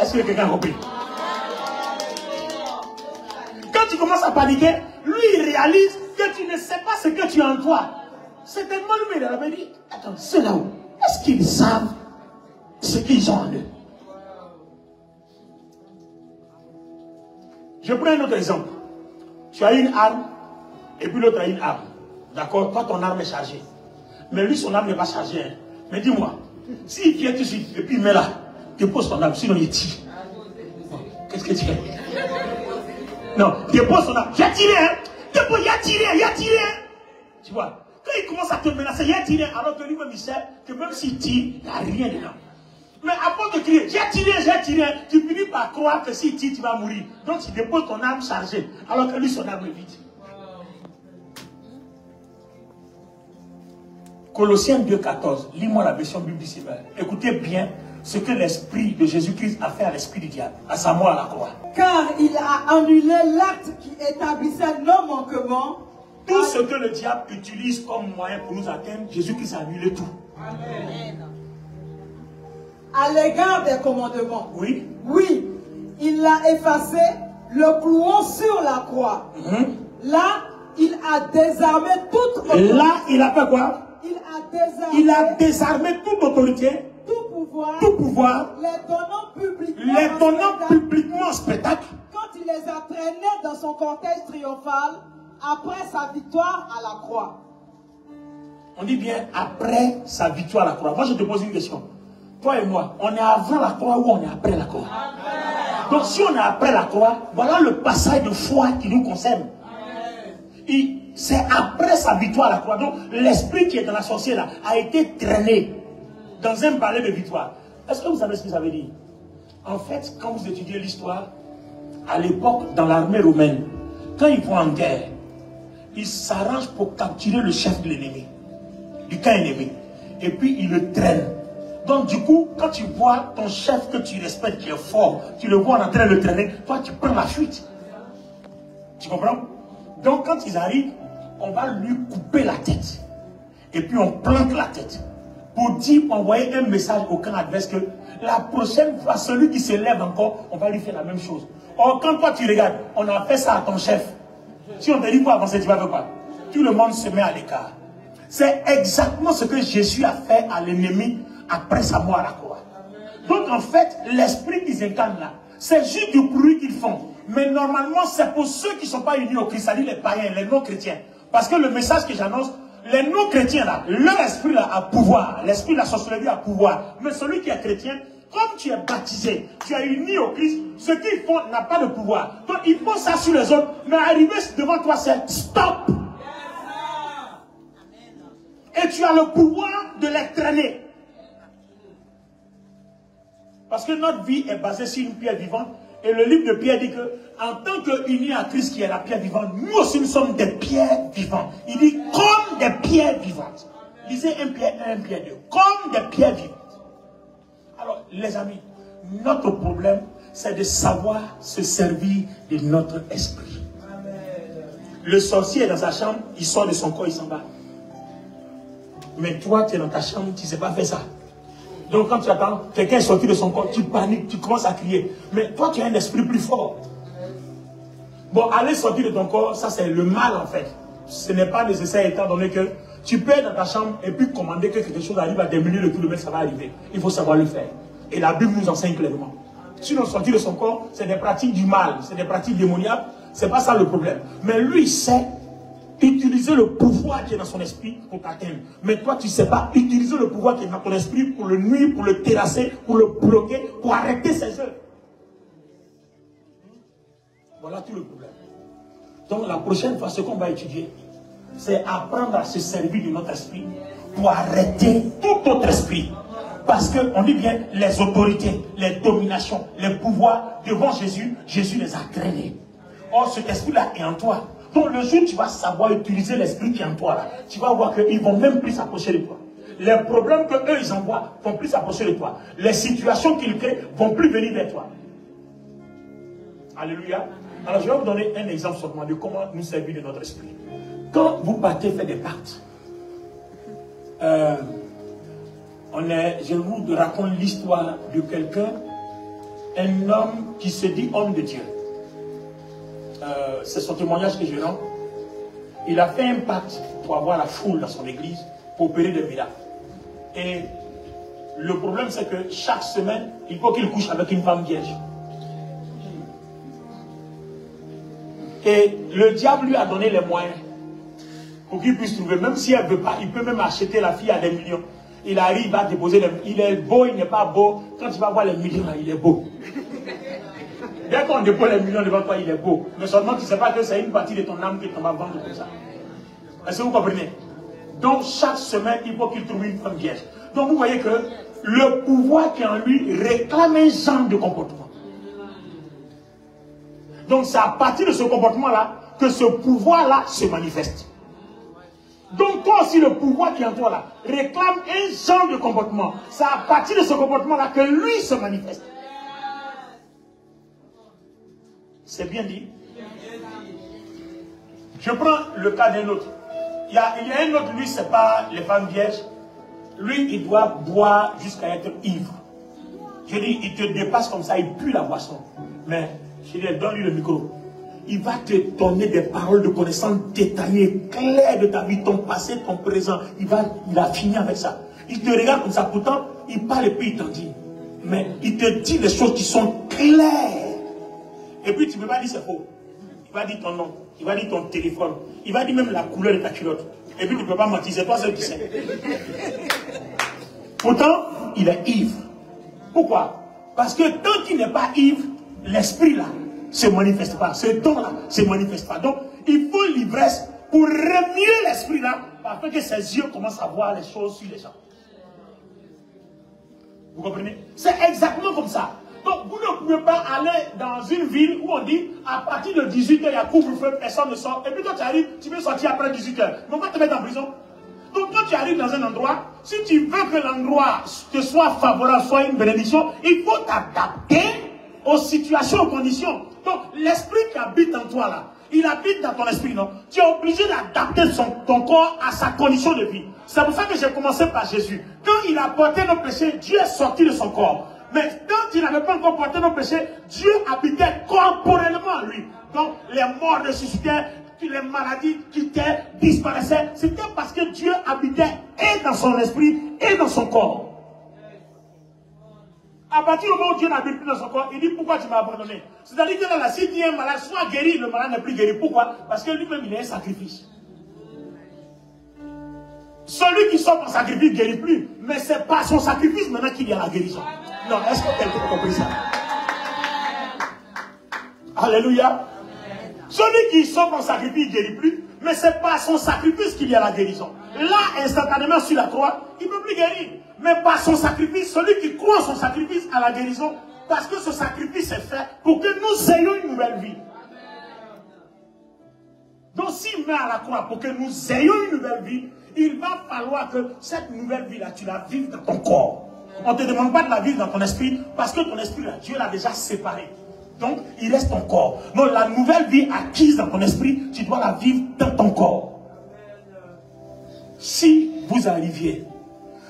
Speaker 1: Est-ce que quelqu'un a compris? Quand tu commences à paniquer, lui il réalise que tu ne sais pas ce que tu as en toi. C'est tellement lui, il avait dit, attends, c'est là où? Est-ce qu'ils savent ce qu'ils ont en eux? Je prends un autre exemple. Tu as une arme, et puis l'autre a une arme. D'accord? Toi, ton arme est chargée. Mais lui, son arme n'est pas chargée. Hein. Mais dis-moi, s'il vient tout de suite, et puis il met là, dépose ton âme, sinon il tire. Qu'est-ce que tu fais? Non, dépose ton âme. J'ai tiré, hein? Dépose, il a tiré. Tu vois, quand il commence à te menacer, il a tiré, alors que lui-même il sait que même s'il tire, il n'y a rien dedans. Mais avant de crier, j'ai tiré, tu finis par croire que s'il tire, tu vas mourir. Donc tu déposes ton âme chargée, alors que lui, son âme est vide. Colossiens 2,14, lis-moi la version Bible d'ici. Écoutez bien ce que l'esprit de Jésus-Christ a fait à l'esprit du diable, à sa mort à la croix.
Speaker 2: Car il a annulé l'acte qui établissait nos manquements.
Speaker 1: Tout ce que le diable utilise comme moyen pour nous atteindre, Jésus-Christ a annulé tout.
Speaker 2: Amen. À l'égard des commandements.
Speaker 1: Oui.
Speaker 2: Oui, il l'a effacé, le clouant sur la croix. Là, il a désarmé toute autorité.
Speaker 1: Là, il a fait quoi?
Speaker 2: Il
Speaker 1: a désarmé toute autorité, tout pouvoir,
Speaker 2: les donnant publiquement en spectacle. Quand il les a traînés dans son cortège triomphal, après sa victoire à la croix.
Speaker 1: On dit bien après sa victoire à la croix. Moi, je te pose une question. Toi et moi, on est avant la croix ou on est après la croix? Donc, si on est après la croix, voilà le passage de foi qui nous concerne. C'est après sa victoire à la croix. Donc, l'esprit qui est dans la sorcière là a été traîné dans un balai de victoire. Est-ce que vous savez ce que ça veut dire? En fait, quand vous étudiez l'histoire, à l'époque, dans l'armée romaine, quand ils vont en guerre, ils s'arrangent pour capturer le chef de l'ennemi, du camp ennemi. Et puis, ils le traînent. Donc, du coup, quand tu vois ton chef que tu respectes, qui est fort, tu le vois en train de le traîner, toi, tu prends la fuite. Tu comprends? Donc, quand ils arrivent, on va lui couper la tête. Et puis, on plante la tête. Pour dire, envoyer un message au camp adverse que la prochaine fois, celui qui se lève encore, on va lui faire la même chose. Or, quand toi, tu regardes, on a fait ça à ton chef. Si on te dit pour avancer, tu vas faire quoi? Tout le monde se met à l'écart. C'est exactement ce que Jésus a fait à l'ennemi après sa mort à la croix. Donc, en fait, l'esprit qu'ils incarnent là, c'est juste du bruit qu'ils font. Mais normalement, c'est pour ceux qui ne sont pas unis au Christ, c'est-à-dire les païens, les non-chrétiens. Parce que le message que j'annonce, les non-chrétiens là, leur esprit là a pouvoir. L'esprit de la sorcellerie a pouvoir. Mais celui qui est chrétien, comme tu es baptisé, tu es uni au Christ, ce qu'ils font n'a pas de pouvoir. Donc ils font ça sur les autres, mais arriver devant toi, c'est stop. Et tu as le pouvoir de les traîner. Parce que notre vie est basée sur une pierre vivante. Et le livre de Pierre dit que, en tant qu'unis à Christ qui est la pierre vivante, nous aussi nous sommes des pierres vivantes. Il dit comme des pierres vivantes. Lisez 1 Pierre 2. Comme des pierres vivantes. Alors, les amis, notre problème, c'est de savoir se servir de notre esprit. Le sorcier est dans sa chambre, il sort de son corps, il s'en va. Mais toi, tu es dans ta chambre, tu ne sais pas faire ça. Donc quand tu attends, quelqu'un est sorti de son corps, tu paniques, tu commences à crier. Mais toi, tu as un esprit plus fort. Bon, aller sortir de ton corps, ça c'est le mal en fait. Ce n'est pas nécessaire étant donné que tu peux être dans ta chambre et puis commander que quelque chose arrive à des milliers de kilomètres, ça va arriver. Il faut savoir le faire. Et la Bible nous enseigne clairement. Sinon, sortir de son corps, c'est des pratiques du mal, c'est des pratiques démoniaques. C'est pas ça le problème. Mais lui, il sait utiliser le pouvoir qui est dans son esprit pour t'atteindre. Mais toi, tu ne sais pas utiliser le pouvoir qui est dans ton esprit pour le nuire, pour le terrasser, pour le bloquer, pour arrêter ses œuvres. Voilà tout le problème. Donc la prochaine fois, ce qu'on va étudier, c'est apprendre à se servir de notre esprit pour arrêter tout autre esprit. Parce qu'on dit bien, les autorités, les dominations, les pouvoirs devant Jésus, Jésus les a traînés. Or, cet esprit-là est en toi. Donc le jour où tu vas savoir utiliser l'esprit qui est en toi, là, tu vas voir qu'ils ne vont même plus s'approcher de toi. Les problèmes qu'eux ils envoient ne vont plus s'approcher de toi. Les situations qu'ils créent ne vont plus venir vers toi. Alléluia. Alors je vais vous donner un exemple seulement de comment nous servir de notre esprit. Quand vous partez faire des pactes, je vous raconte l'histoire de quelqu'un, un homme qui se dit homme de Dieu. C'est son témoignage que je rends. Il a fait un pacte pour avoir la foule dans son église, pour opérer des miracles. Et le problème, c'est que chaque semaine, il faut qu'il couche avec une femme vierge. Et le diable lui a donné les moyens pour qu'il puisse trouver, même si elle ne veut pas, il peut même acheter la fille à des millions. Il arrive, il va déposer il est beau, il n'est pas beau. Quand tu vas voir les millions, là, il est beau. Dès qu'on dépose les millions devant toi, il est beau. Mais seulement tu ne sais pas que c'est une partie de ton âme que tu vas vendre comme ça. Est-ce que vous comprenez? Donc chaque semaine, il faut qu'il trouve une femme vierge. Donc vous voyez que le pouvoir qui est en lui réclame un genre de comportement. Donc c'est à partir de ce comportement-là que ce pouvoir-là se manifeste. Donc toi aussi, le pouvoir qui est en toi là réclame un genre de comportement. C'est à partir de ce comportement-là que lui se manifeste. C'est bien dit. Je prends le cas d'un autre. Il y a un autre, lui, c'est pas les femmes vierges. Lui, il doit boire jusqu'à être ivre. Je dis, il te dépasse comme ça, il pue la boisson. Mais, je dis, donne-lui le micro. Il va te donner des paroles de connaissance détaillées, claires de ta vie, ton passé, ton présent. Il a fini avec ça. Il te regarde comme ça, pourtant, il parle et puis il t'en dit. Mais il te dit des choses qui sont claires. Et puis tu ne peux pas dire c'est faux. Il va dire ton nom, il va dire ton téléphone, il va dire même la couleur de ta culotte. Et puis tu ne peux pas mentir, c'est toi seul qui sais. Pourtant, il est ivre. Pourquoi? Parce que tant qu'il n'est pas ivre, l'esprit là ne se manifeste pas. Ce don là ne se manifeste pas. Donc, il faut l'ivresse pour remuer l'esprit là, afin que ses yeux commencent à voir les choses sur les gens. Vous comprenez? C'est exactement comme ça. Donc, vous ne pouvez pas aller dans une ville où on dit, à partir de 18h, il y a couvre-feu, personne ne sort. Et puis toi, tu arrives, tu veux sortir après 18h. Mais on va te mettre en prison. Donc, quand tu arrives dans un endroit, si tu veux que l'endroit te soit favorable, soit une bénédiction, il faut t'adapter aux situations, aux conditions. Donc, l'esprit qui habite en toi, là, il habite dans ton esprit, non? Tu es obligé d'adapter ton corps à sa condition de vie. C'est pour ça que j'ai commencé par Jésus. Quand il a porté nos péchés, Dieu est sorti de son corps. Mais quand il n'avait pas encore porté nos péchés, Dieu habitait corporellement en lui. Donc, les morts ressuscitaient, les maladies quittaient, disparaissaient. C'était parce que Dieu habitait et dans son esprit et dans son corps. À partir du moment où Dieu n'habite plus dans son corps, il dit pourquoi tu m'as abandonné. C'est-à-dire que là, si Dieu est malade, soit guéri, le malade n'est plus guéri. Pourquoi? Parce que lui-même, il est un sacrifice. Celui qui sort par sacrifice ne guérit plus. Mais c'est par son sacrifice maintenant qu'il y a la guérison. Non, est-ce que quelqu'un a compris ça? Alléluia. Celui qui sort par sacrifice ne guérit plus. Mais c'est par son sacrifice qu'il y a la guérison. Là, instantanément sur la croix, il ne peut plus guérir. Mais par son sacrifice, celui qui croit en son sacrifice à la guérison, parce que ce sacrifice est fait pour que nous ayons une nouvelle vie. Donc s'il met à la croix pour que nous ayons une nouvelle vie, il va falloir que cette nouvelle vie-là, tu la vives dans ton corps. On ne te demande pas de la vivre dans ton esprit, parce que ton esprit, là, Dieu l'a déjà séparé. Donc, il reste ton corps. Donc, la nouvelle vie acquise dans ton esprit, tu dois la vivre dans ton corps. Si vous arriviez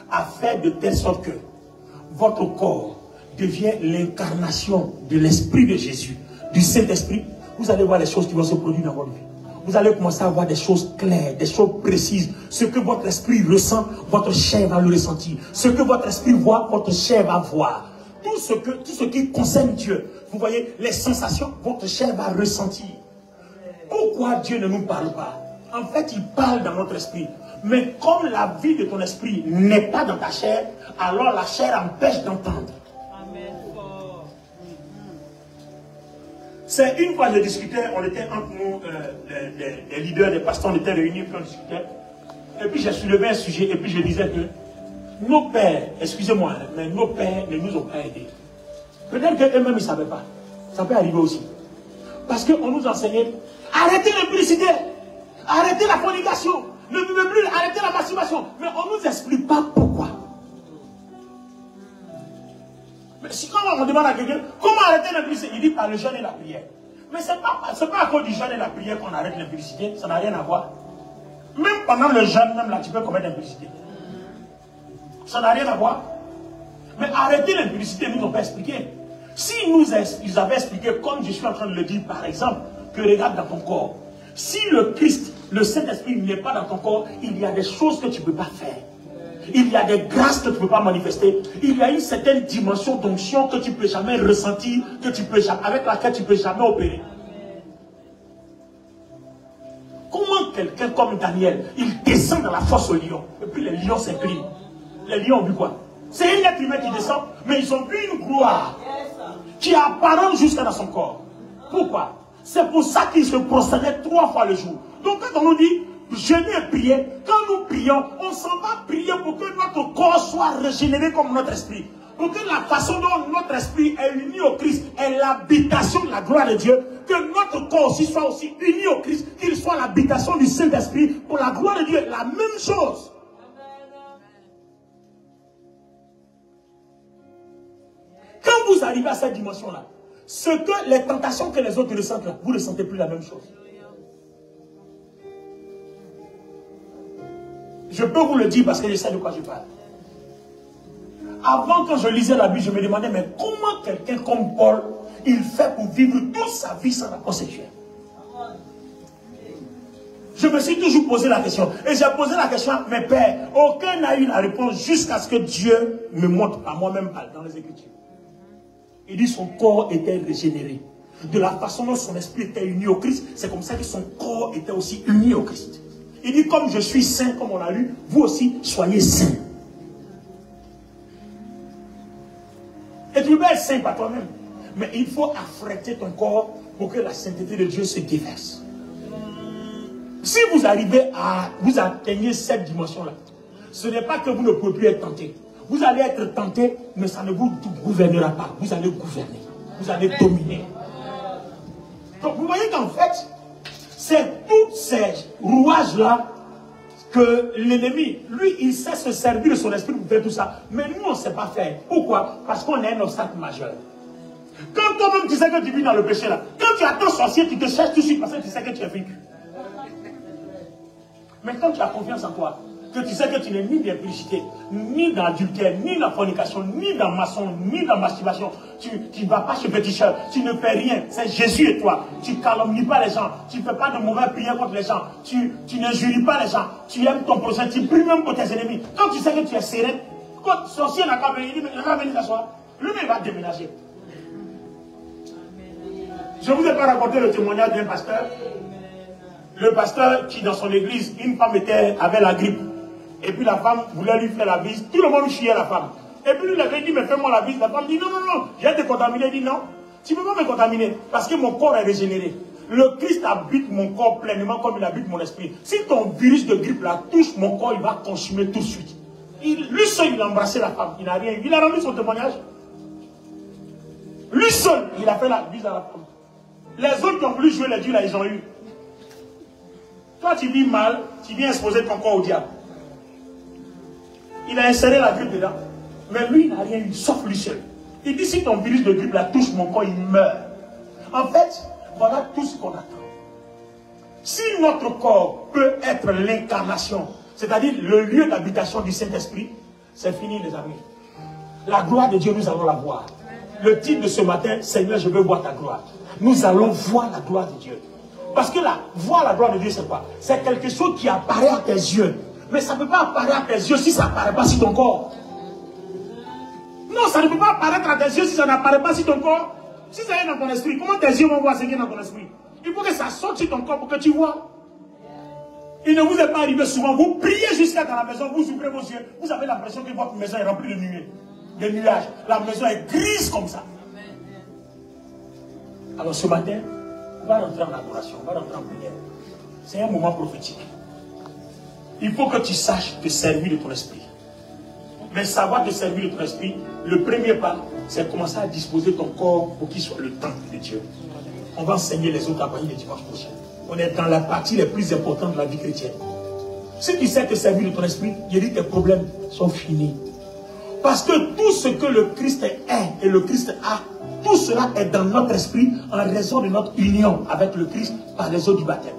Speaker 1: à faire de telle sorte que votre corps devient l'incarnation de l'esprit de Jésus, du Saint-Esprit, vous allez voir les choses qui vont se produire dans votre vie. Vous allez commencer à voir des choses claires, des choses précises. Ce que votre esprit ressent, votre chair va le ressentir. Ce que votre esprit voit, votre chair va voir. Tout ce qui concerne Dieu, vous voyez, les sensations, votre chair va ressentir. Pourquoi Dieu ne nous parle pas? En fait, il parle dans notre esprit. Mais comme la vie de ton esprit n'est pas dans ta chair, alors la chair empêche d'entendre. C'est une fois je discutais, on était entre nous, les leaders, les pasteurs, on était réunis, puis on discutait. Et puis j'ai soulevé un sujet, et puis je disais que nos pères, excusez-moi, mais nos pères ne nous ont pas aidés. Peut-être qu'eux-mêmes ils ne savaient pas. Ça peut arriver aussi. Parce qu'on nous enseignait, arrêtez l'impudicité, arrêtez la fornication, ne vivez plus, arrêtez la masturbation. Mais on ne nous explique pas pourquoi. Mais si quand on demande à quelqu'un, comment arrêter l'impudicité? Il dit par le jeûne et la prière. Mais ce n'est pas à cause du jeûne et la prière qu'on arrête l'impudicité, ça n'a rien à voir. Même pendant le jeûne, même là, tu peux commettre l'impudicité. Ça n'a rien à voir. Mais arrêter l'impudicité, ils ne nous ont pas expliqué. Si ils avaient expliqué, comme je suis en train de le dire, par exemple, que regarde dans ton corps. Si le Christ, le Saint-Esprit n'est pas dans ton corps, il y a des choses que tu ne peux pas faire. Il y a des grâces que tu ne peux pas manifester. Il y a une certaine dimension d'onction que tu ne peux jamais ressentir, avec laquelle tu ne peux jamais opérer. Comment quelqu'un comme Daniel, il descend dans la fosse au lion, et puis les lions s'inclinent. Les lions ont vu quoi? C'est un être humain qui descend, mais ils ont vu une gloire qui est apparente jusqu'à dans son corps. Pourquoi? C'est pour ça qu'ils se prosternaient 3 fois le jour. Donc quand on nous dit jeûner et prier, quand nous prions, on s'en va prier pour que notre corps soit régénéré comme notre esprit. Pour que la façon dont notre esprit est uni au Christ est l'habitation de la gloire de Dieu, que notre corps aussi soit aussi uni au Christ, qu'il soit l'habitation du Saint-Esprit pour la gloire de Dieu. La même chose. Quand vous arrivez à cette dimension-là, les tentations que les autres ressentent là, vous ne ressentez plus la même chose. Je peux vous le dire parce que je sais de quoi je parle. Avant, quand je lisais la Bible, je me demandais, mais comment quelqu'un comme Paul, il fait pour vivre toute sa vie sans rapport sexuel? Je me suis toujours posé la question. Et j'ai posé la question à mes pères. Aucun n'a eu la réponse jusqu'à ce que Dieu me montre à moi-même dans les Écritures. Il dit son corps était régénéré. De la façon dont son esprit était uni au Christ, c'est comme ça que son corps était aussi uni au Christ. Il dit, comme je suis saint, comme on l'a lu, vous aussi, soyez saints. Et tu peux être saint par toi-même. Mais il faut affréter ton corps pour que la sainteté de Dieu se déverse. Si vous arrivez vous atteignez cette dimension-là, ce n'est pas que vous ne pouvez plus être tenté. Vous allez être tenté, mais ça ne vous gouvernera pas. Vous allez gouverner. Vous allez dominer. Donc vous voyez qu'en fait, c'est tous ces rouages-là que l'ennemi, lui, il sait se servir de son esprit pour faire tout ça. Mais nous, on ne sait pas faire. Pourquoi? Parce qu'on est un obstacle majeur. Quand toi-même, tu sais que tu vis dans le péché là, quand tu attends sorcier, tu te cherches tout de suite parce que tu sais que tu es vaincu. Mais quand tu as confiance en toi, que tu sais que tu n'es ni dans l'impudicité, ni dans l'adultère, ni dans la fornication, ni dans maçon, ni dans masturbation, tu ne vas pas chez Péticheur, tu ne fais rien, c'est Jésus et toi. Tu ne calomnies pas les gens, tu ne fais pas de mauvais prières contre les gens, tu n'injuries pas les gens, tu aimes ton prochain, tu pries même pour tes ennemis. Quand tu sais que tu es serein, quand sorcier n'a pas venu, il va venir s'asseoir, lui-même va déménager. Je ne vous ai pas raconté le témoignage d'un pasteur. Le pasteur qui dans son église, une femme avait la grippe. Et puis la femme voulait lui faire la bise. Tout le monde chiait la femme. Et puis lui il avait dit, mais fais-moi la bise. La femme dit, non, non, non, j'ai été contaminé. Il dit, non, tu ne peux pas me contaminer. Parce que mon corps est régénéré. Le Christ habite mon corps pleinement comme il habite mon esprit. Si ton virus de grippe là touche mon corps, il va consumer tout de suite. Lui seul, il a embrassé la femme. Il n'a rien. Il a rendu son témoignage. Lui seul, il a fait la bise à la femme. Les autres qui ont voulu jouer les dieux là, ils ont eu. Toi, tu vis mal, tu viens exposer ton corps au diable. Il a inséré la grippe dedans. Mais lui, il n'a rien eu, sauf lui seul. Il dit, si ton virus de grippe la touche mon corps, il meurt. En fait, voilà tout ce qu'on attend. Si notre corps peut être l'incarnation, c'est-à-dire le lieu d'habitation du Saint-Esprit, c'est fini, les amis. La gloire de Dieu, nous allons la voir. Le titre de ce matin, Seigneur, je veux voir ta gloire. Nous allons voir la gloire de Dieu. Parce que là, voir la gloire de Dieu, c'est quoi? C'est quelque chose qui apparaît à tes yeux. Mais ça ne peut pas apparaître à tes yeux si ça n'apparaît pas sur ton corps. Non, ça ne peut pas apparaître à tes yeux si ça n'apparaît pas sur ton corps. Si ça est dans ton esprit, comment tes yeux vont voir ce qui est dans ton esprit? Il faut que ça sorte sur ton corps pour que tu vois. Il ne vous est pas arrivé souvent. Vous priez jusqu'à dans la maison, vous ouvrez vos yeux. Vous avez l'impression que votre maison est remplie de nuées. De nuages. La maison est grise comme ça. Alors ce matin, on va rentrer en adoration, on va rentrer en prière. C'est un moment prophétique. Il faut que tu saches te servir de ton esprit. Mais savoir te servir de ton esprit, le premier pas, c'est commencer à disposer ton corps pour qu'il soit le temple de Dieu. On va enseigner les autres à partir du dimanche prochain. On est dans la partie les plus importante de la vie chrétienne. Si tu sais te servir de ton esprit, je dis tes problèmes sont finis. Parce que tout ce que le Christ est et le Christ a, tout cela est dans notre esprit en raison de notre union avec le Christ par les eaux du baptême.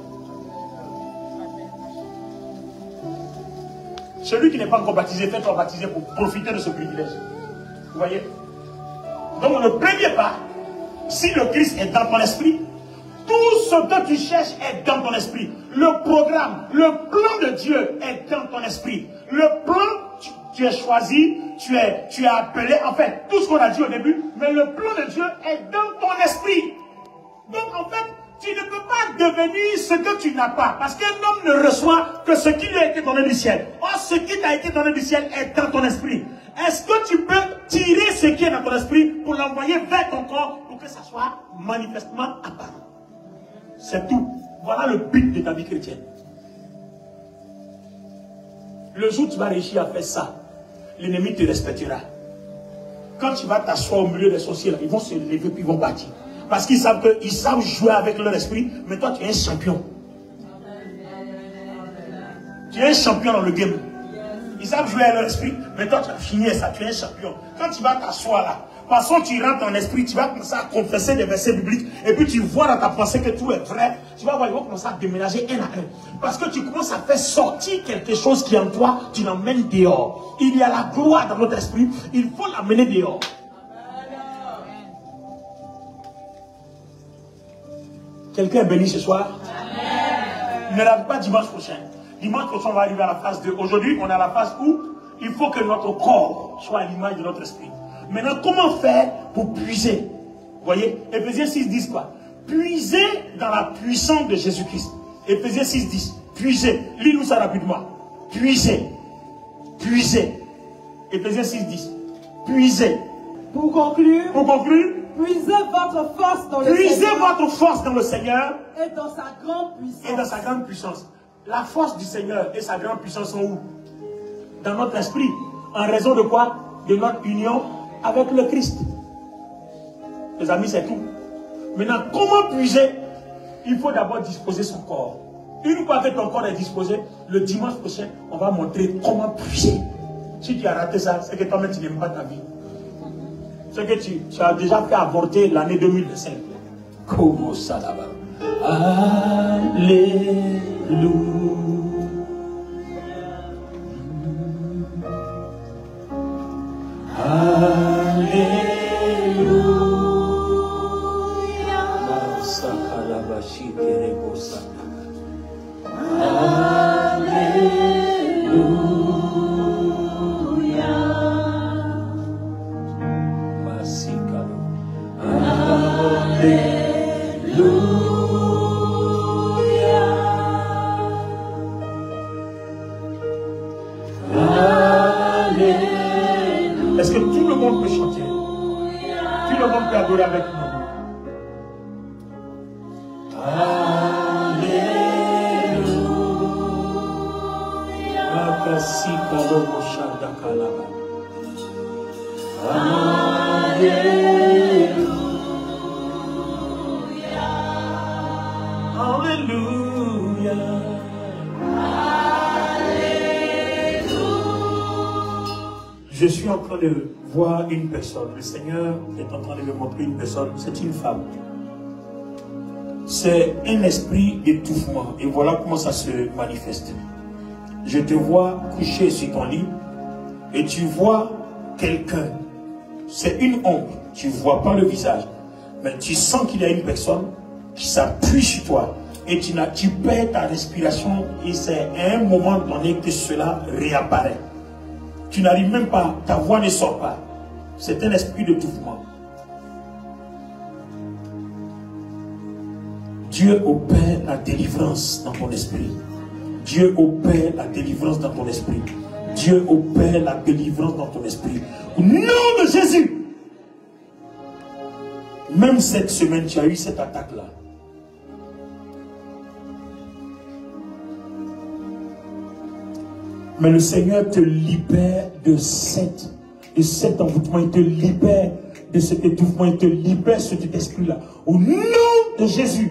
Speaker 1: Celui qui n'est pas encore baptisé, fais-toi baptiser pour profiter de ce privilège. Vous voyez? Donc le premier pas, si le Christ est dans ton esprit, tout ce que tu cherches est dans ton esprit. Le programme, le plan de Dieu est dans ton esprit. Le plan, tu es choisi, tu es appelé, en fait, tout ce qu'on a dit au début, mais le plan de Dieu est dans ton esprit. Donc en fait, Tu ne peux pas devenir ce que tu n'as pas. Parce qu'un homme ne reçoit que ce qui lui a été donné du ciel. Or, ce qui t'a été donné du ciel est dans ton esprit. Est-ce que tu peux tirer ce qui est dans ton esprit pour l'envoyer vers ton corps pour que ça soit manifestement apparent? C'est tout. Voilà le but de ta vie chrétienne. Le jour où tu vas réussir à faire ça, l'ennemi te respectera. Quand tu vas t'asseoir au milieu des sorciers, ils vont se lever puis ils vont partir. Parce qu'ils savent jouer avec leur esprit, mais toi tu es un champion. Tu es un champion dans le game. Ils savent jouer avec leur esprit, mais toi tu as fini ça, tu es un champion. Quand tu vas t'asseoir là, parce que tu rentres en esprit, tu vas commencer à confesser des versets bibliques, et puis tu vois dans ta pensée que tout est vrai, tu vas voir, ils vont commencer à déménager un à un. Parce que tu commences à faire sortir quelque chose qui est en toi, tu l'emmènes dehors. Il y a la gloire dans notre esprit, il faut l'amener dehors. Quelqu'un est béni ce soir? Amen. Ne rate pas dimanche prochain. Dimanche prochain, on va arriver à la phase 2. Aujourd'hui, on est à la phase où il faut que notre corps soit à l'image de notre esprit. Maintenant, comment faire pour puiser? Vous voyez, Éphésiens 6, 10 quoi? Puiser dans la puissance de Jésus-Christ. Éphésiens 6, 10. Puiser. Lis-nous ça rapidement. Puiser. Puiser. Éphésiens 6, 10. Puiser.
Speaker 2: Pour conclure. Puisez votre force dans le Seigneur.
Speaker 1: Puisez votre force dans le Seigneur.
Speaker 2: Et dans sa grande puissance.
Speaker 1: Et dans sa grande puissance. La force du Seigneur et sa grande puissance sont où? Dans notre esprit. En raison de quoi? De notre union avec le Christ. Les amis, c'est tout. Maintenant, comment puiser? Il faut d'abord disposer son corps. Une fois que ton corps est disposé, le dimanche prochain, on va montrer comment puiser. Si tu as raté ça, c'est que toi-même tu n'aimes pas ta vie. C'est que tu as déjà fait avorter l'année 2025. Comment ça là-bas? Alléluia. Est-ce que tout le monde peut chanter? Tout le monde peut adorer avec nous? Je suis en train de voir une personne. Le Seigneur est en train de me montrer une personne. C'est une femme. C'est un esprit d'étouffement. Et voilà comment ça se manifeste. Je te vois couché sur ton lit et tu vois quelqu'un. C'est une ombre. Tu ne vois pas le visage. Mais tu sens qu'il y a une personne qui s'appuie sur toi. Et tu perds ta respiration. Et c'est à un moment donné que cela réapparaît. Tu n'arrives même pas, ta voix ne sort pas. C'est un esprit d'étouffement. Dieu opère la délivrance dans ton esprit. Dieu opère la délivrance dans ton esprit. Dieu opère la délivrance dans ton esprit. Au nom de Jésus. Même cette semaine, tu as eu cette attaque-là. Mais le Seigneur te libère de cet envoûtement. Il te libère de cet étouffement. Il te libère de cet esprit-là. Au nom de Jésus.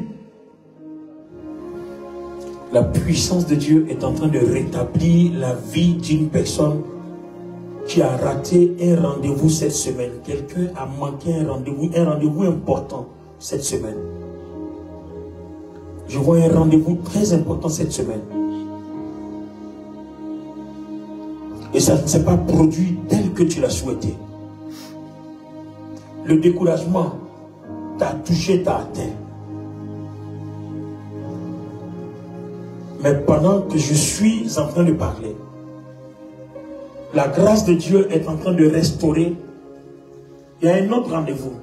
Speaker 1: La puissance de Dieu est en train de rétablir la vie d'une personne qui a raté un rendez-vous cette semaine. Quelqu'un a manqué un rendez-vous important cette semaine. Je vois un rendez-vous très important cette semaine. Et ça ne s'est pas produit tel que tu l'as souhaité. Le découragement t'a touché, t'a atteint. Mais pendant que je suis en train de parler, la grâce de Dieu est en train de restaurer. Il y a un autre rendez-vous.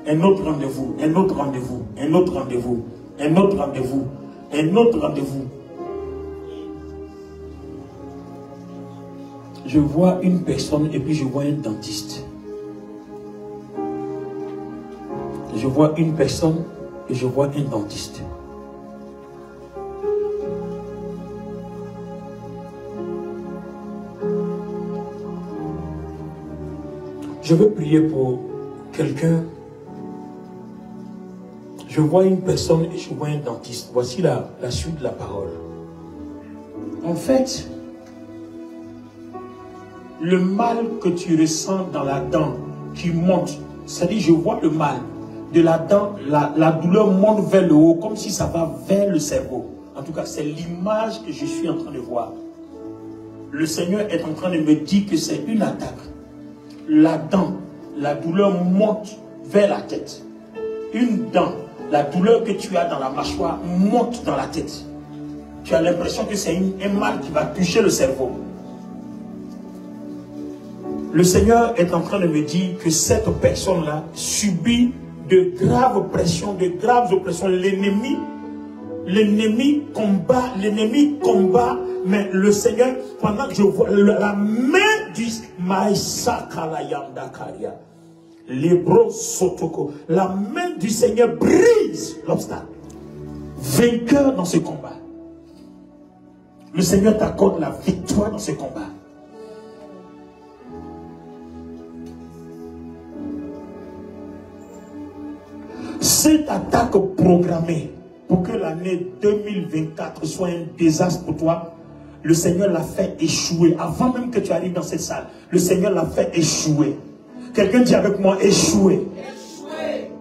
Speaker 1: Un autre rendez-vous. Un autre rendez-vous. Un autre rendez-vous. Un autre rendez-vous. Un autre rendez-vous. Je vois une personne et puis je vois un dentiste. Je vois une personne et je vois un dentiste. Je veux prier pour quelqu'un. Je vois une personne et je vois un dentiste. Voici la suite de la parole. En fait, le mal que tu ressens dans la dent qui monte, c'est-à-dire je vois le mal de la dent, la douleur monte vers le haut comme si ça va vers le cerveau. En tout cas, c'est l'image que je suis en train de voir. Le Seigneur est en train de me dire que c'est une attaque. La dent, la douleur monte vers la tête. Une dent, la douleur que tu as dans la mâchoire monte dans la tête. Tu as l'impression que c'est un mal qui va toucher le cerveau. Le Seigneur est en train de me dire que cette personne-là subit de graves pressions, de graves oppressions. L'ennemi combat, mais le Seigneur, pendant que je vois la main du la main du Seigneur brise l'obstacle. Vainqueur dans ce combat. Le Seigneur t'accorde la victoire dans ce combat. Cette attaque programmée pour que l'année 2024 soit un désastre pour toi, le Seigneur l'a fait échouer. Avant même que tu arrives dans cette salle, le Seigneur l'a fait échouer. Quelqu'un dit avec moi, échouer. Échouer.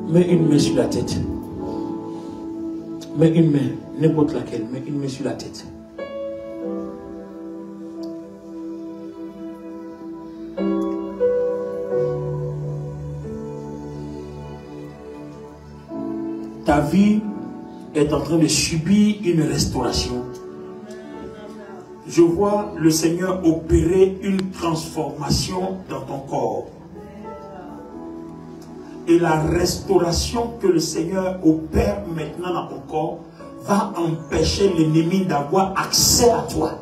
Speaker 1: Mets une main sur la tête. Mets une main, n'importe laquelle, mets une main sur la tête. Ta vie est en train de subir une restauration. Je vois le Seigneur opérer une transformation dans ton corps. Et la restauration que le Seigneur opère maintenant dans ton corps va empêcher l'ennemi d'avoir accès à toi.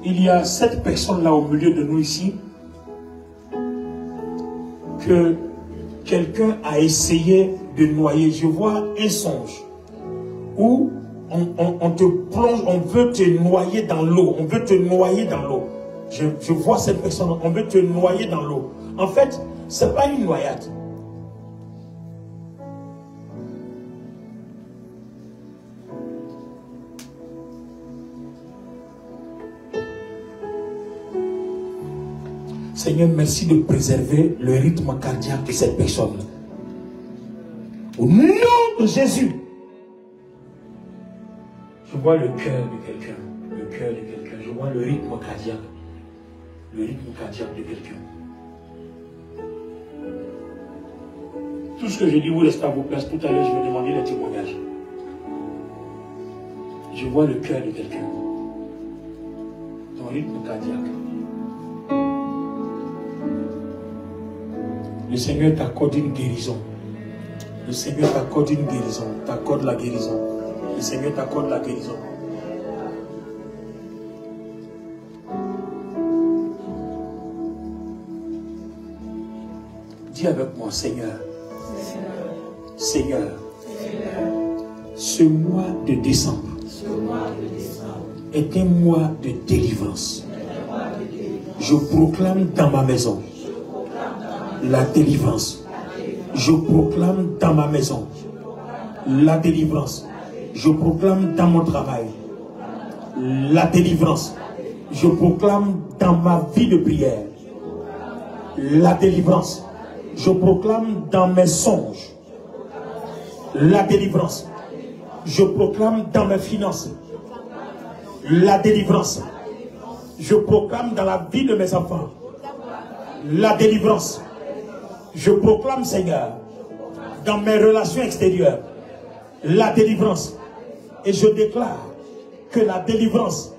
Speaker 1: Il y a cette personne-là au milieu de nous ici que quelqu'un a essayé de noyer. Je vois un songe où on te plonge, on veut te noyer dans l'eau. On veut te noyer dans l'eau. Je vois cette personne, on veut te noyer dans l'eau. En fait, ce n'est pas une noyade. Seigneur, merci de préserver le rythme cardiaque de cette personne. Au nom de Jésus. Je vois le cœur de quelqu'un. Le cœur de quelqu'un. Je vois le rythme cardiaque. Le rythme cardiaque de quelqu'un. Tout ce que je dis, vous restez à vos places. Tout à l'heure, je vais demander des témoignages. Je vois le cœur de quelqu'un. Ton rythme cardiaque. Le Seigneur t'accorde une guérison. Le Seigneur t'accorde une guérison. T'accorde la guérison. Le Seigneur t'accorde la guérison. Dis avec moi, Seigneur. Seigneur. Ce mois de décembre est un mois de délivrance. Je proclame dans ma maison la délivrance. Je proclame dans ma maison la délivrance. Je proclame dans mon travail la délivrance. Je proclame dans ma vie de prière la délivrance. Je proclame dans mes songes la délivrance. Je proclame dans mes finances la délivrance. Je proclame dans la vie de mes enfants la délivrance. Je proclame, Seigneur, dans mes relations extérieures, la délivrance. Et je déclare que la délivrance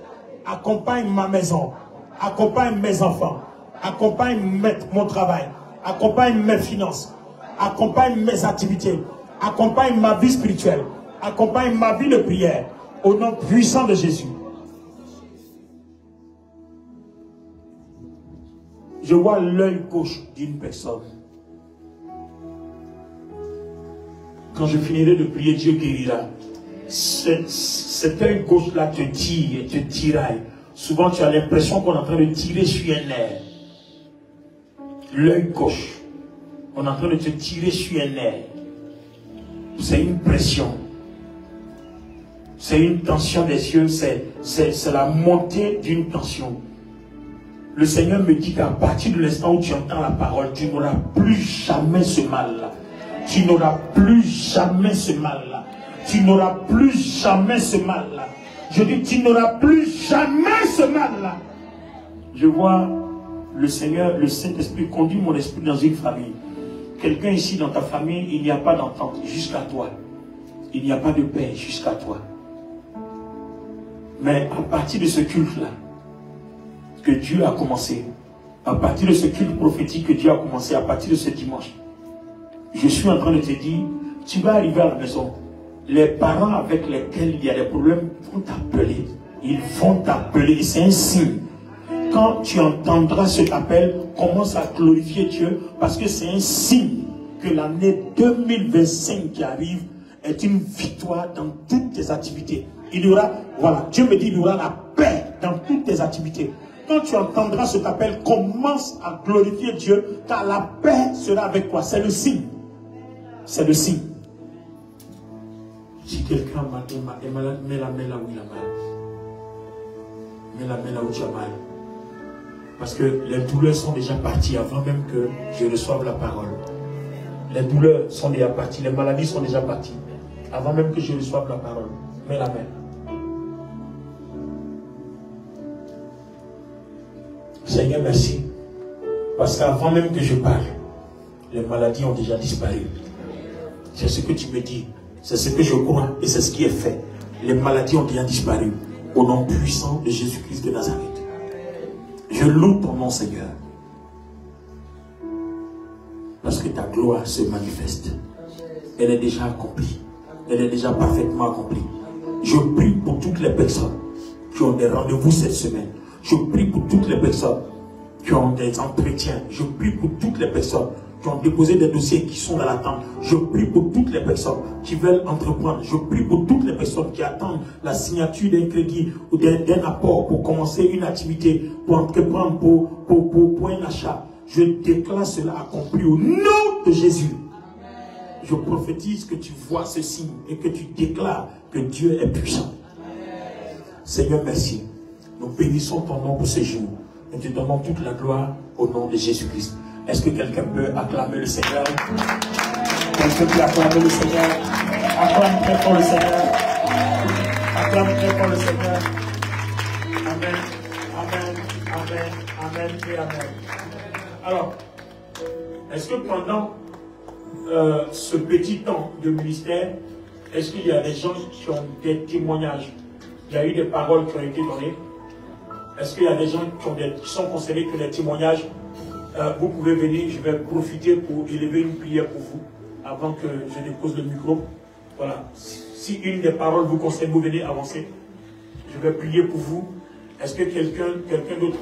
Speaker 1: accompagne ma maison, accompagne mes enfants, accompagne mon travail, accompagne mes finances, accompagne mes activités, accompagne ma vie spirituelle, accompagne ma vie de prière, au nom puissant de Jésus. Je vois l'œil gauche d'une personne. Quand je finirai de prier, Dieu guérira. Cet œil gauche-là te tire, te tiraille. Souvent, tu as l'impression qu'on est en train de tirer sur un nerf. L'œil gauche. On est en train de te tirer sur un nerf. C'est une pression. C'est une tension des yeux. C'est la montée d'une tension. Le Seigneur me dit qu'à partir de l'instant où tu entends la parole, tu n'auras plus jamais ce mal-là. Tu n'auras plus jamais ce mal-là. Tu n'auras plus jamais ce mal-là. Je dis, tu n'auras plus jamais ce mal-là. Je vois le Seigneur, le Saint-Esprit conduit mon esprit dans une famille. Quelqu'un ici dans ta famille, il n'y a pas d'entente jusqu'à toi. Il n'y a pas de paix jusqu'à toi. Mais à partir de ce culte-là, que Dieu a commencé, à partir de ce culte prophétique que Dieu a commencé, à partir de ce dimanche, je suis en train de te dire, tu vas arriver à la maison. Les parents avec lesquels il y a des problèmes vont t'appeler. Ils vont t'appeler. C'est un signe. Quand tu entendras cet appel, commence à glorifier Dieu parce que c'est un signe que l'année 2025 qui arrive est une victoire dans toutes tes activités. Il y aura, voilà, Dieu me dit, il y aura la paix dans toutes tes activités. Quand tu entendras cet appel, commence à glorifier Dieu car la paix sera avec toi. C'est le signe. C'est le signe. Si quelqu'un est malade, mets la main là où il a mal. Mets la main là où tu as mal. Parce que les douleurs sont déjà parties avant même que je reçoive la parole. Les douleurs sont déjà parties, les maladies sont déjà parties avant même que je reçoive la parole. Mets la main. Seigneur, merci. Parce qu'avant même que je parle, les maladies ont déjà disparu. C'est ce que tu me dis. C'est ce que je crois et c'est ce qui est fait. Les maladies ont déjà disparu. Au nom puissant de Jésus-Christ de Nazareth. Je loue ton nom, Seigneur. Parce que ta gloire se manifeste. Elle est déjà accomplie. Elle est déjà parfaitement accomplie. Je prie pour toutes les personnes qui ont des rendez-vous cette semaine. Je prie pour toutes les personnes qui ont des entretiens. Je prie pour toutes les personnes qui ont déposé des dossiers qui sont dans l'attente. Je prie pour toutes les personnes qui veulent entreprendre. Je prie pour toutes les personnes qui attendent la signature d'un crédit ou d'un apport pour commencer une activité, pour entreprendre, pour un achat. Je déclare cela accompli au nom de Jésus. Je prophétise que tu vois ce signe et que tu déclares que Dieu est puissant. Seigneur, merci. Nous bénissons ton nom pour ce jour. Nous te donnons toute la gloire au nom de Jésus-Christ. Est-ce que quelqu'un peut acclamer le Seigneur? Quelqu'un peut acclamer le Seigneur? Acclame très fort le Seigneur. Acclame très fort le Seigneur. Amen. Amen. Amen. Amen et amen. Alors, est-ce que pendant ce petit temps de ministère, est-ce qu'il y a des gens qui ont des témoignages? Il y a eu des paroles qui ont été données. Est-ce qu'il y a des gens qui sont concernés que les témoignages? Vous pouvez venir, je vais profiter pour élever une prière pour vous avant que je dépose le micro. Voilà. Si une des paroles vous concerne, vous venez avancer. Je vais prier pour vous. Est-ce que quelqu'un d'autre?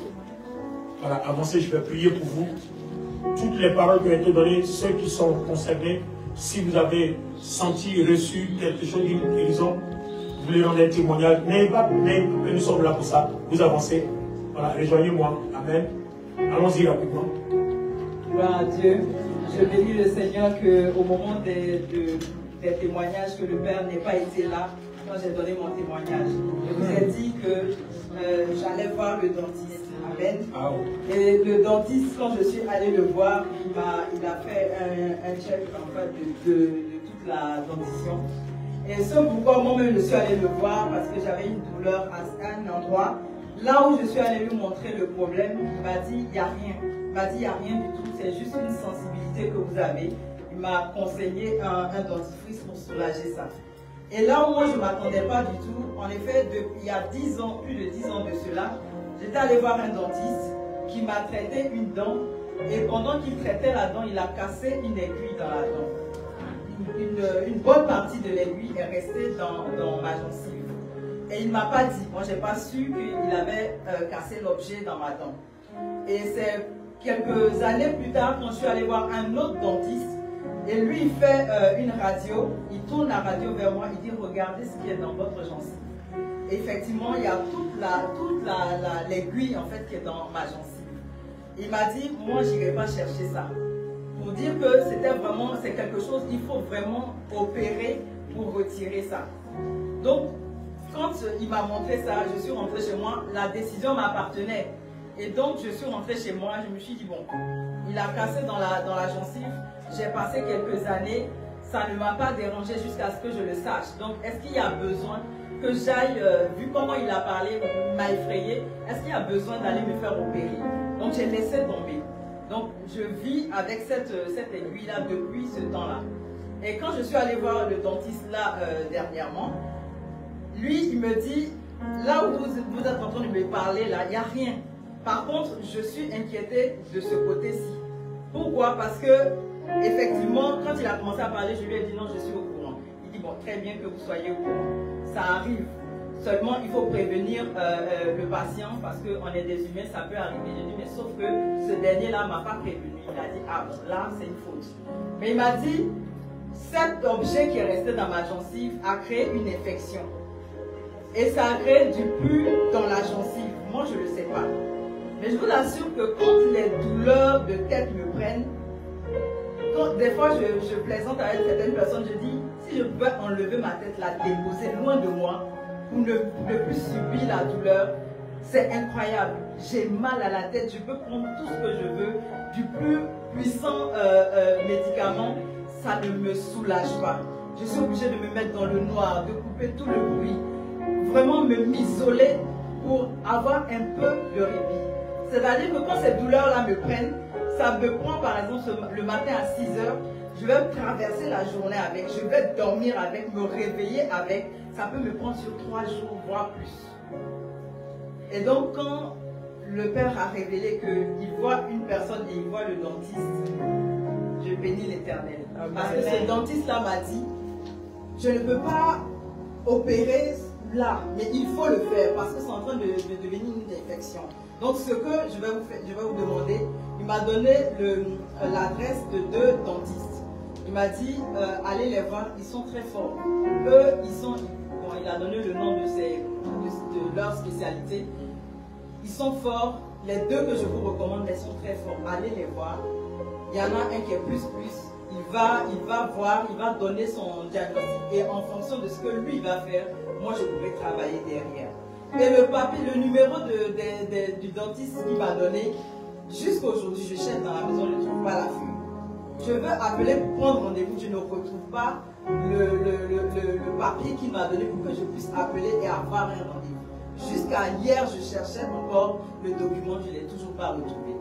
Speaker 1: Voilà, avancez, je vais prier pour vous. Toutes les paroles qui ont été données, ceux qui sont concernés, si vous avez senti, reçu quelque chose d'une guérison, vous voulez rendre un témoignage, n'ayez pas, nous sommes là pour ça. Vous avancez. Voilà, rejoignez-moi. Amen. Allons-y rapidement.
Speaker 2: Gloire à Dieu. Je bénis le Seigneur qu'au moment des témoignages, que le Père n'ait pas été là quand j'ai donné mon témoignage. Je vous ai dit que j'allais voir le dentiste. Amen. Ah oui. Et le dentiste, quand je suis allé le voir, il a fait un check en fait, de toute la dentition. Et ce pourquoi moi-même je suis allé le voir, parce que j'avais une douleur à un endroit. Là où je suis allé lui montrer le problème, il m'a dit il n'y a rien. Il m'a dit il n'y a rien du tout, c'est juste une sensibilité que vous avez. Il m'a conseillé un dentifrice pour soulager ça. Et là où moi je ne m'attendais pas du tout, en effet, il y a 10 ans, plus de 10 ans de cela, J'étais allé voir un dentiste qui m'a traité une dent et pendant qu'il traitait la dent, il a cassé une aiguille dans la dent. Une bonne partie de l'aiguille est restée dans ma gencive. Et il ne m'a pas dit, moi j'ai pas su qu'il avait cassé l'objet dans ma dent. Et c'est quelques années plus tard quand je suis allée voir un autre dentiste et lui il fait une radio, il tourne la radio vers moi, il dit regardez ce qui est dans votre gencive. Et effectivement il y a toute l'aiguille en fait qui est dans ma gencive. Il m'a dit moi j'irai pas chercher ça. Pour dire que c'est quelque chose, il faut vraiment opérer pour retirer ça. Donc quand il m'a montré ça, je suis rentrée chez moi, la décision m'appartenait. Et donc je suis rentrée chez moi, je me suis dit bon, il a cassé dans la gencive, j'ai passé quelques années, ça ne m'a pas dérangé jusqu'à ce que je le sache. Donc est-ce qu'il y a besoin que j'aille, vu comment il a parlé, m'a effrayé, est-ce qu'il y a besoin d'aller me faire opérer? Donc j'ai laissé tomber. Donc je vis avec cette aiguille-là depuis ce temps-là. Et quand je suis allée voir le dentiste là dernièrement, lui il me dit, là où vous êtes en train de me parler là, il n'y a rien. Par contre, je suis inquiétée de ce côté-ci. Pourquoi? Parce que, effectivement, quand il a commencé à parler, je lui ai dit non, je suis au courant. Il dit bon, très bien que vous soyez au courant. Ça arrive. Seulement, il faut prévenir le patient parce qu'on est des humains, ça peut arriver. J'ai dit, mais sauf que ce dernier-là ne m'a pas prévenu. Il a dit, ah bon, là, c'est une faute. Mais il m'a dit, cet objet qui est resté dans ma gencive a créé une infection. Et ça a créé du pus dans la gencive. Moi, je ne le sais pas. Mais je vous assure que quand les douleurs de tête me prennent, quand des fois je plaisante avec certaines personnes, je dis, si je pouvais enlever ma tête, la déposer loin de moi, pour ne plus subir la douleur, c'est incroyable. J'ai mal à la tête, je peux prendre tout ce que je veux, du plus puissant médicament, ça ne me soulage pas. Je suis obligée de me mettre dans le noir, de couper tout le bruit, vraiment m'isoler pour avoir un peu de répit. C'est-à-dire que quand ces douleurs-là me prennent, ça me prend par exemple le matin à 6 heures, je vais traverser la journée avec, je vais dormir avec, me réveiller avec, ça peut me prendre sur 3 jours, voire plus. Et donc quand le Père a révélé qu'il voit une personne et il voit le dentiste, je bénis l'Éternel. Parce que ce dentiste-là m'a dit, je ne peux pas opérer là, mais il faut le faire parce que c'est en train de devenir une infection. Donc ce que je vais vous demander, il m'a donné l'adresse de 2 dentistes. Il m'a dit, allez les voir, ils sont très forts. Eux, il a donné le nom de leur spécialité. Ils sont forts. Les 2 que je vous recommande, ils sont très forts. Allez les voir. Il y en a un qui est plus. Il va voir, il va donner son diagnostic. Et en fonction de ce que lui va faire, moi je pourrai travailler derrière. Et le papier, le numéro du dentiste qu'il m'a donné, jusqu'à aujourd'hui, je cherche dans la maison, je ne trouve pas la feuille. Je veux appeler pour prendre rendez-vous, je ne retrouve pas le papier qu'il m'a donné pour que je puisse appeler et avoir un rendez-vous. Jusqu'à hier, je cherchais encore le document, je ne l'ai toujours pas retrouvé.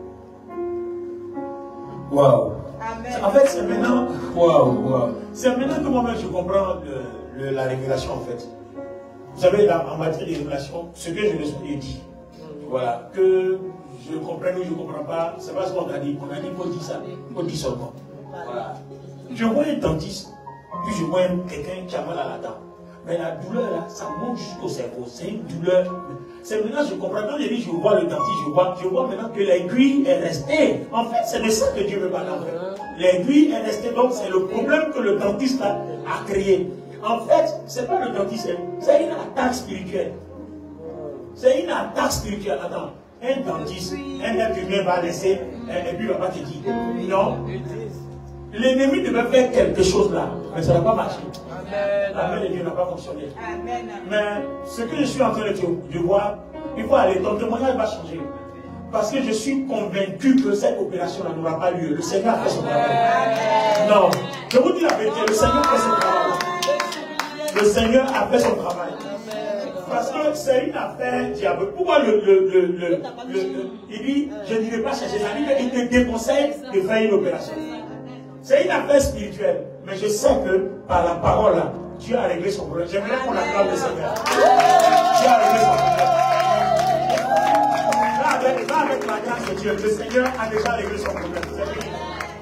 Speaker 1: Waouh!
Speaker 2: Amen.
Speaker 1: En fait, c'est maintenant, c'est maintenant que moi-même je comprends la révélation en fait. Vous savez, en matière de révélation, ce que je me suis dit, voilà, que je comprenne ou je ne comprends pas, c'est pas ce qu'on a dit. On a dit qu'on dit ça, qu'on dit seulement. Voilà. Je vois un dentiste, puis je vois quelqu'un qui a mal à la dent. Mais la douleur là, ça monte jusqu'au cerveau. C'est une douleur. C'est maintenant que je comprends. Quand je vois le dentiste, je vois maintenant que l'aiguille est restée. En fait, c'est de ça que Dieu me parle. L'aiguille est restée. Donc, c'est le problème que le dentiste a créé. En fait, ce n'est pas le dentiste, c'est une attaque spirituelle. C'est une attaque spirituelle. Attends, un dentiste, un être humain va laisser, et puis il ne va pas te dire. Non. L'ennemi devait faire quelque chose là, mais ça n'a pas marché. La main de Dieu n'a pas fonctionné. Amen. Mais ce que je suis en train de voir, il faut aller. Ton témoignage va changer. Parce que je suis convaincu que cette opération n'aura pas lieu. Le Seigneur a fait son travail. Non. Je vous dis la vérité, le Seigneur a fait son travail. Le Seigneur a fait son travail. Parce que c'est une affaire diabolique. Pourquoi il dit, je ne dirai pas chercher ça. Il te déconseille de faire une opération. C'est une affaire spirituelle. Mais je sais que par la parole, là, Dieu a réglé son problème. J'aimerais qu'on acclame le Seigneur. Dieu a réglé son problème. avec la grâce de Dieu. Le Seigneur a déjà réglé son problème.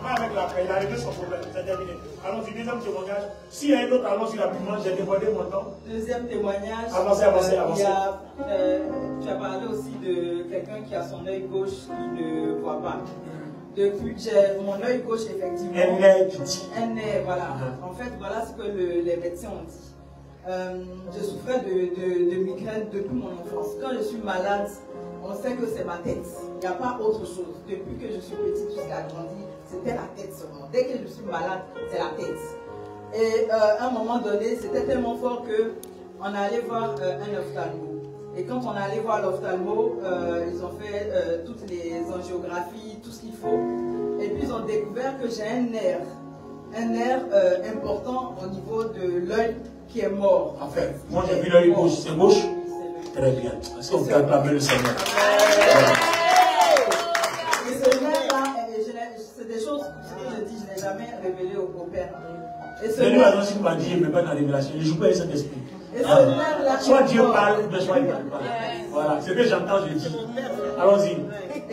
Speaker 1: Va avec la paix, il a réglé son problème. C'est terminé. Allons-y, deuxième témoignage. S'il y a un autre, allons-y rapidement. J'ai débordé mon temps.
Speaker 2: Deuxième témoignage.
Speaker 1: Avancez.
Speaker 2: Tu as parlé aussi de quelqu'un qui a son œil gauche qui ne voit pas. Depuis que j'ai mon œil gauche, effectivement.
Speaker 1: Un œil, tu dis.
Speaker 2: Un œil, voilà. En fait, voilà ce que les médecins ont dit. Je souffrais de migraine depuis mon enfance. Quand je suis malade, on sait que c'est ma tête. Il n'y a pas autre chose. Depuis que je suis petite jusqu'à grandir, c'était la tête seulement. Dès que je suis malade, c'est la tête. Et à un moment donné, c'était tellement fort qu'on allait voir un ophtalmo. Et quand on allait voir l'ophtalmo, ils ont fait toutes les angiographies, tout ce qu'il faut. Et puis ils ont découvert que j'ai un nerf important au niveau de l'œil qui est mort.
Speaker 1: En fait, moi j'ai vu l'œil gauche, c'est gauche. Très bien. Est-ce qu'on peut acclamer le Seigneur?
Speaker 2: Et ce nerf-là, c'est des choses que je dis, je n'ai jamais révélé au Père.
Speaker 1: C'est lui annonce qu'il m'a dit, mais pas dans la révélation. Il ne joue pas avec cet esprit. Soit Dieu parle, ou soit il ne parle pas. Voilà, ce que j'entends, je dis. Allons-y.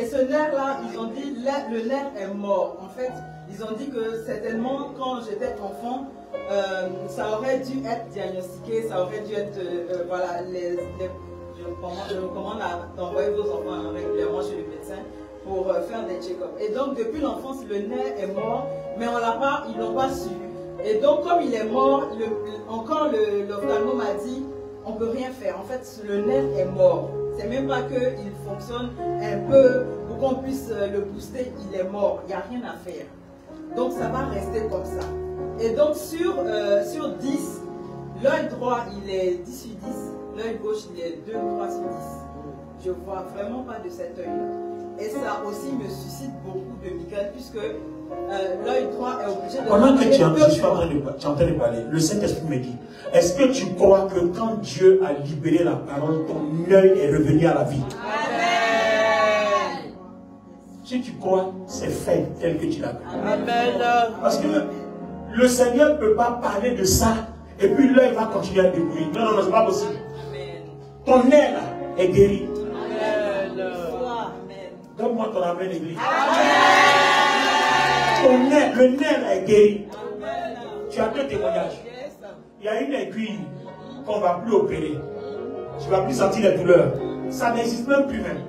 Speaker 2: Et ce nerf-là, ils ont dit, le nerf est mort. En fait, ils ont dit que certainement, quand j'étais enfant, ça aurait dû être diagnostiqué, ça aurait dû être, voilà, je recommande d'envoyer vos enfants régulièrement chez le médecin pour faire des check-ups. Et donc, depuis l'enfance, le nerf est mort, mais ils n'ont pas su. Et donc, comme il est mort, encore l'ophtalmo m'a dit, on ne peut rien faire. En fait, le nerf est mort. C'est même pas qu'il fonctionne un peu pour qu'on puisse le booster, il est mort. Il n'y a rien à faire. Donc, ça va rester comme ça. Et donc, sur 10, l'œil droit, il est 10 sur 10. L'œil gauche, il est 2 ou 3 sur 10. Je ne vois vraiment pas de cet œil-là. Et ça aussi me suscite beaucoup de migraine, puisque l'œil droit est obligé de...
Speaker 1: Pendant que tu es en train de parler, le Saint-Esprit me dit, est-ce que tu crois que quand Dieu a libéré la parole, ton œil est revenu à la vie? Amen. Si tu crois, c'est fait tel que tu l'as cru. Amen. Parce que le Seigneur ne peut pas parler de ça et puis l'œil va continuer à débrouiller. Non, ce n'est pas possible. Amen. Ton œil là est guéri. Amen. Donne-moi ton amen, l'église. Le nerf là est guéri. Amen. Tu as 2 témoignages. Il y a une aiguille qu'on ne va plus opérer. Tu ne vas plus sentir les douleurs. Ça n'existe même plus même.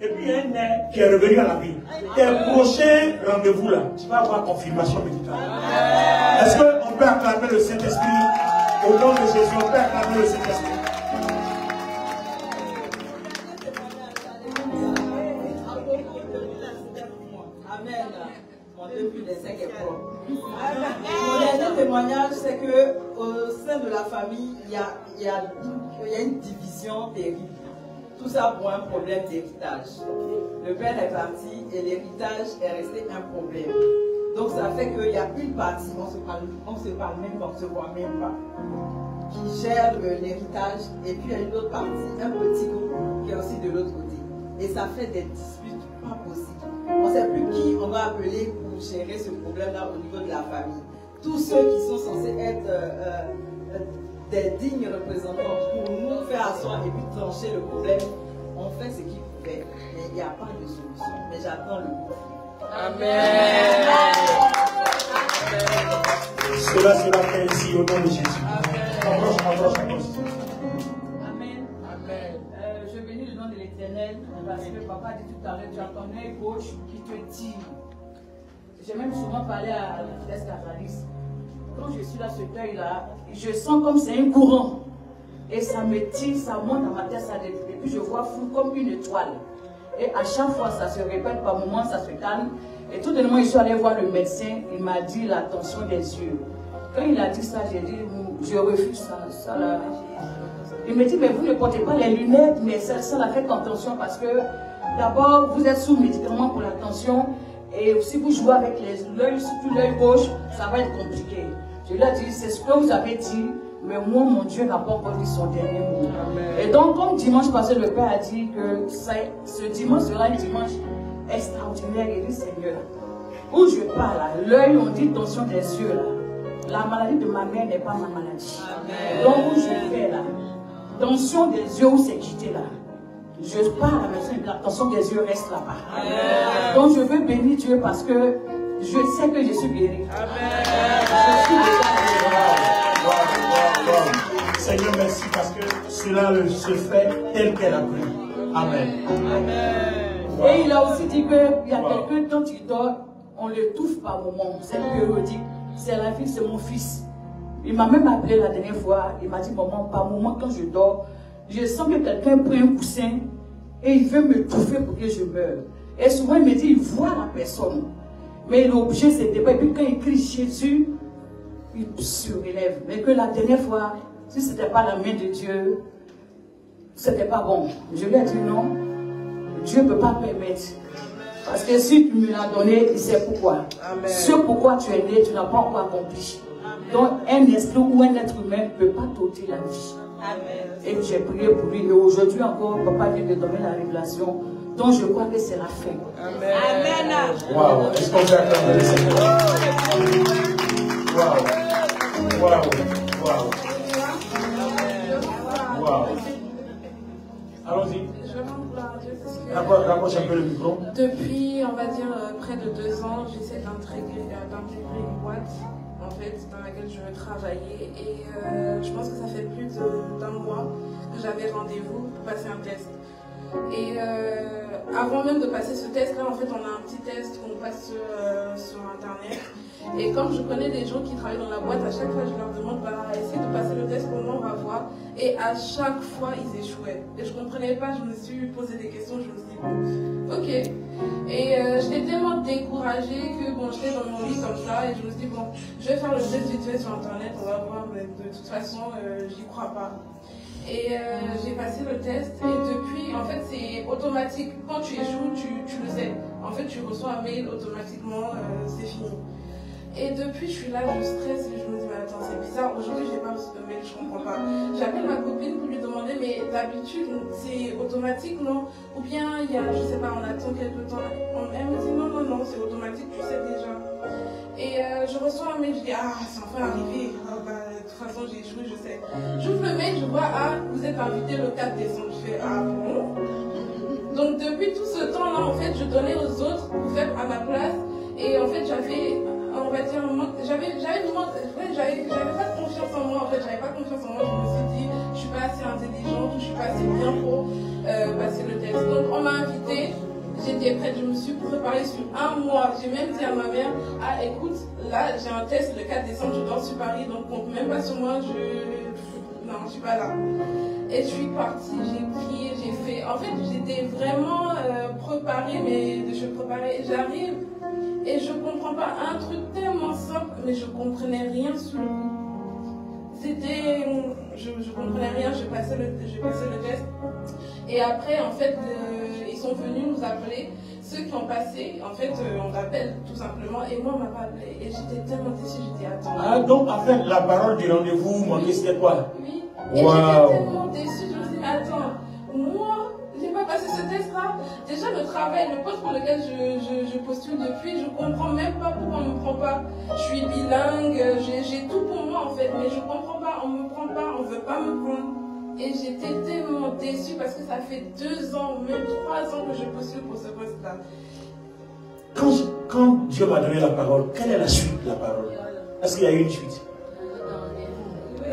Speaker 1: Et puis il y a un nerf qui est revenu à la vie. Tes prochains rendez-vous là, tu vas avoir confirmation médicale. Est-ce qu'on peut acclamer le Saint-Esprit au nom de Jésus? On peut acclamer le Saint-Esprit.
Speaker 2: Amen. Mon depuis les 5 est propre. Mon dernier témoignage, c'est qu'au sein de la famille, il y a une division terrible. Tout ça pour un problème d'héritage. Le père est parti et l'héritage est resté un problème. Donc ça fait qu'il y a une partie, on se parle même pas, on ne se voit même pas, qui gère l'héritage, et puis il y a une autre partie, un petit groupe qui est aussi de l'autre côté. Et ça fait des disputes pas possibles. On ne sait plus qui on va appeler pour gérer ce problème-là au niveau de la famille. Tous ceux qui sont censés être des dignes représentants pour nous faire asseoir et puis trancher le problème, on fait ce qu'ils pouvaient. Mais il n'y a pas de solution. Mais j'attends le conflit.
Speaker 3: Amen.
Speaker 1: Cela sera fait ici au nom de Jésus.
Speaker 3: Amen. Amen. Je bénis le nom de l'Éternel parce que papa a dit tout à l'heure, tu as ton œil gauche qui te tire. J'ai même souvent parlé à l'Est Catalis. Quand je suis là, ce œil-là, je sens comme c'est un courant. Et ça me tire, ça monte dans ma tête, ça et puis je vois flou comme une étoile. Et à chaque fois, ça se répète, par moments, ça se calme. Et tout de même, je suis allé voir le médecin, il m'a dit la tension des yeux. Quand il a dit ça, j'ai dit, je refuse ça là. Il me dit, mais vous ne portez pas les lunettes, mais ça la fait attention parce que d'abord, vous êtes sous médicaments pour la tension. Et si vous jouez avec l'œil, surtout l'œil gauche, ça va être compliqué. Je lui ai dit, c'est ce que vous avez dit, mais moi, mon Dieu n'a pas encore dit son dernier mot. Amen. Et donc, comme dimanche passé, le Père a dit que ce dimanche sera un dimanche extraordinaire. Il dit, Seigneur, où je pars là, l'œil, on dit tension des yeux là. La maladie de ma mère n'est pas ma maladie. Amen. Donc, où je vais là, tension des yeux, où c'est quitté là. je pars à la maison et l'attention des yeux reste là-bas. Donc je veux bénir Dieu parce que je sais que je suis guérie. Je suis
Speaker 1: déjà. Seigneur, merci parce que cela se fait tel qu'elle a cru. Amen.
Speaker 3: Wow. Et il a aussi dit qu'il y a quelqu'un, quand il dort, on le touffe par moment. C'est périodique. C'est la vie, c'est mon fils. Il m'a même appelé la dernière fois. Il m'a dit, maman, par moment, quand je dors, je sens que quelqu'un prend un coussin et il veut me touffer pour que je meure. Et souvent, il me dit, il voit la personne. Mais il est obligé de se débattre. Et puis quand il crie Jésus, il se relève. Mais que la dernière fois, si ce n'était pas la main de Dieu, ce n'était pas bon. Je lui ai dit non, Dieu ne peut pas permettre. Parce que si tu me l'as donné, il sait pourquoi. Amen. Ce pourquoi tu es né, tu n'as pas encore accompli. Amen. Donc un esprit ou un être humain ne peut pas t'ôter la vie. Amen. Et j'ai prié pour lui. Et aujourd'hui encore, papa vient de donner la révélation. Donc je crois que c'est la fin.
Speaker 2: Amen. Amen.
Speaker 1: Waouh, est-ce qu'on peut acclamer le Seigneur? Waouh. Waouh. Waouh. Waouh. Allons-y.
Speaker 4: Je rends gloire à Dieu parce que
Speaker 1: rapproche un peu le micro.
Speaker 4: Depuis, on va dire, près de 2 ans, j'essaie d'intégrer une boîte en fait, dans laquelle je veux travailler. Et je pense que ça fait plus d'1 mois que j'avais rendez-vous pour passer un test. Et avant même de passer ce test-là, en fait, on a un petit test qu'on passe sur Internet. Et comme je connais des gens qui travaillent dans la boîte, à chaque fois, je leur demande, bah, essayez de passer le test pour moi, on va voir. Et à chaque fois, ils échouaient. Et je ne comprenais pas, je me suis posé des questions, je me suis dit, bon, ok. Et j'étais tellement découragée que, bon, j'étais dans mon lit comme ça, et je me suis dit, bon, je vais faire le test vite fait sur Internet, on va voir, mais de toute façon, j'y crois pas. Et j'ai passé le test et depuis, en fait, c'est automatique. Quand tu échoues, tu le sais. En fait, tu reçois un mail automatiquement, c'est fini. Et depuis, je suis là, je stresse et je me dis, mais attends, c'est bizarre. Aujourd'hui, j'ai pas reçu de mail, je comprends pas. J'appelle ma copine pour lui demander, mais d'habitude, c'est automatique, non? Ou bien, il y a, je sais pas, on attend quelques temps. Elle me dit, non, non, non, c'est automatique, tu sais déjà. Et je reçois un mail, je dis, ah, c'est enfin arrivé. Ah, bah, de toute façon, j'ai échoué, je sais. J'ouvre le mail, je vois, ah, vous êtes invité le 4 décembre. Je fais, ah bon? Donc, depuis tout ce temps-là, en fait, je donnais aux autres pour faire à ma place. Et en fait, j'avais, on va dire, j'avais pas de confiance en moi. En fait, j'avais pas confiance en moi. Je me suis dit, je suis pas assez intelligente, je suis pas assez bien pour passer le test. Donc, on m'a invité. J'étais prête, je me suis préparée sur 1 mois. J'ai même dit à ma mère, ah écoute, là j'ai un test le 4 décembre, je dors sur Paris, donc compte même pas sur moi, non, je suis pas là. Et je suis partie, j'ai prié, j'ai fait. En fait, j'étais vraiment préparée, mais je préparais, j'arrive et je comprends pas un truc tellement simple, mais je comprenais rien sur le coup. C'était, je comprenais rien, je passais le test. Et après, en fait, ils sont venus nous appeler. Ceux qui ont passé, en fait, on appelle tout simplement. Et moi, on m'a pas appelé. Et j'étais tellement déçue, j'étais attendue.
Speaker 1: Ah, donc, en fait, la parole du rendez-vous, mon Dieu, c'était quoi?
Speaker 4: Oui. Et j'étais tellement déçue, je me suis dit, mais attends, moi, j'ai pas passé ce test-là. Déjà, le travail, le poste pour lequel je postule depuis, je comprends même pas pourquoi on me prend pas. Je suis bilingue, j'ai tout pour moi, en fait, mais je comprends pas, on me prend pas, on veut pas me prendre. Et j'étais tellement déçue parce que ça fait 2 ans, même 3 ans que je postule pour ce poste-là.
Speaker 1: Quand Dieu m'a donné la parole, quelle est la suite de la parole? Est-ce qu'il y a eu une suite?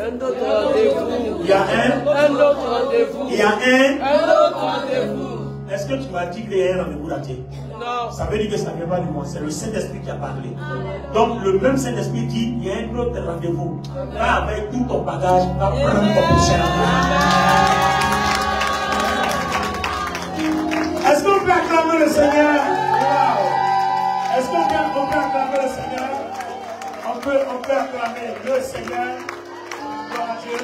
Speaker 5: Un autre rendez-vous.
Speaker 1: Il y a un
Speaker 5: autre rendez-vous.
Speaker 1: Il y a
Speaker 5: un autre rendez-vous.
Speaker 1: Est-ce que tu m'as dit qu'il y a un rendez-vous raté?
Speaker 5: Non.
Speaker 1: Ça veut dire que ça ne vient pas du monde, c'est le Saint-Esprit qui a parlé. Donc le même Saint-Esprit dit il y a un autre rendez-vous. Va avec tout ton bagage, va prendre ton prochain rendez-vous. Est-ce qu'on peut acclamer le Seigneur? Wow. Est-ce qu'on peut acclamer le Seigneur? On peut acclamer le Seigneur. Gloire à Dieu.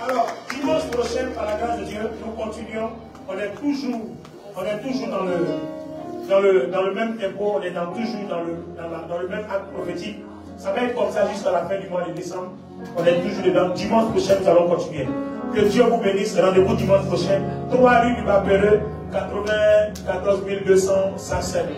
Speaker 1: Alors, dimanche prochain, par la grâce de Dieu, nous continuons. On est toujours dans le même tempo, on est toujours dans le même acte prophétique. Ça va être comme ça jusqu'à la fin du mois de décembre. On est toujours dedans. Dimanche prochain, nous allons continuer. Que Dieu vous bénisse. Rendez-vous dimanche prochain. 3 rue du Bas-Perreux, 94 200 Saint-Seine.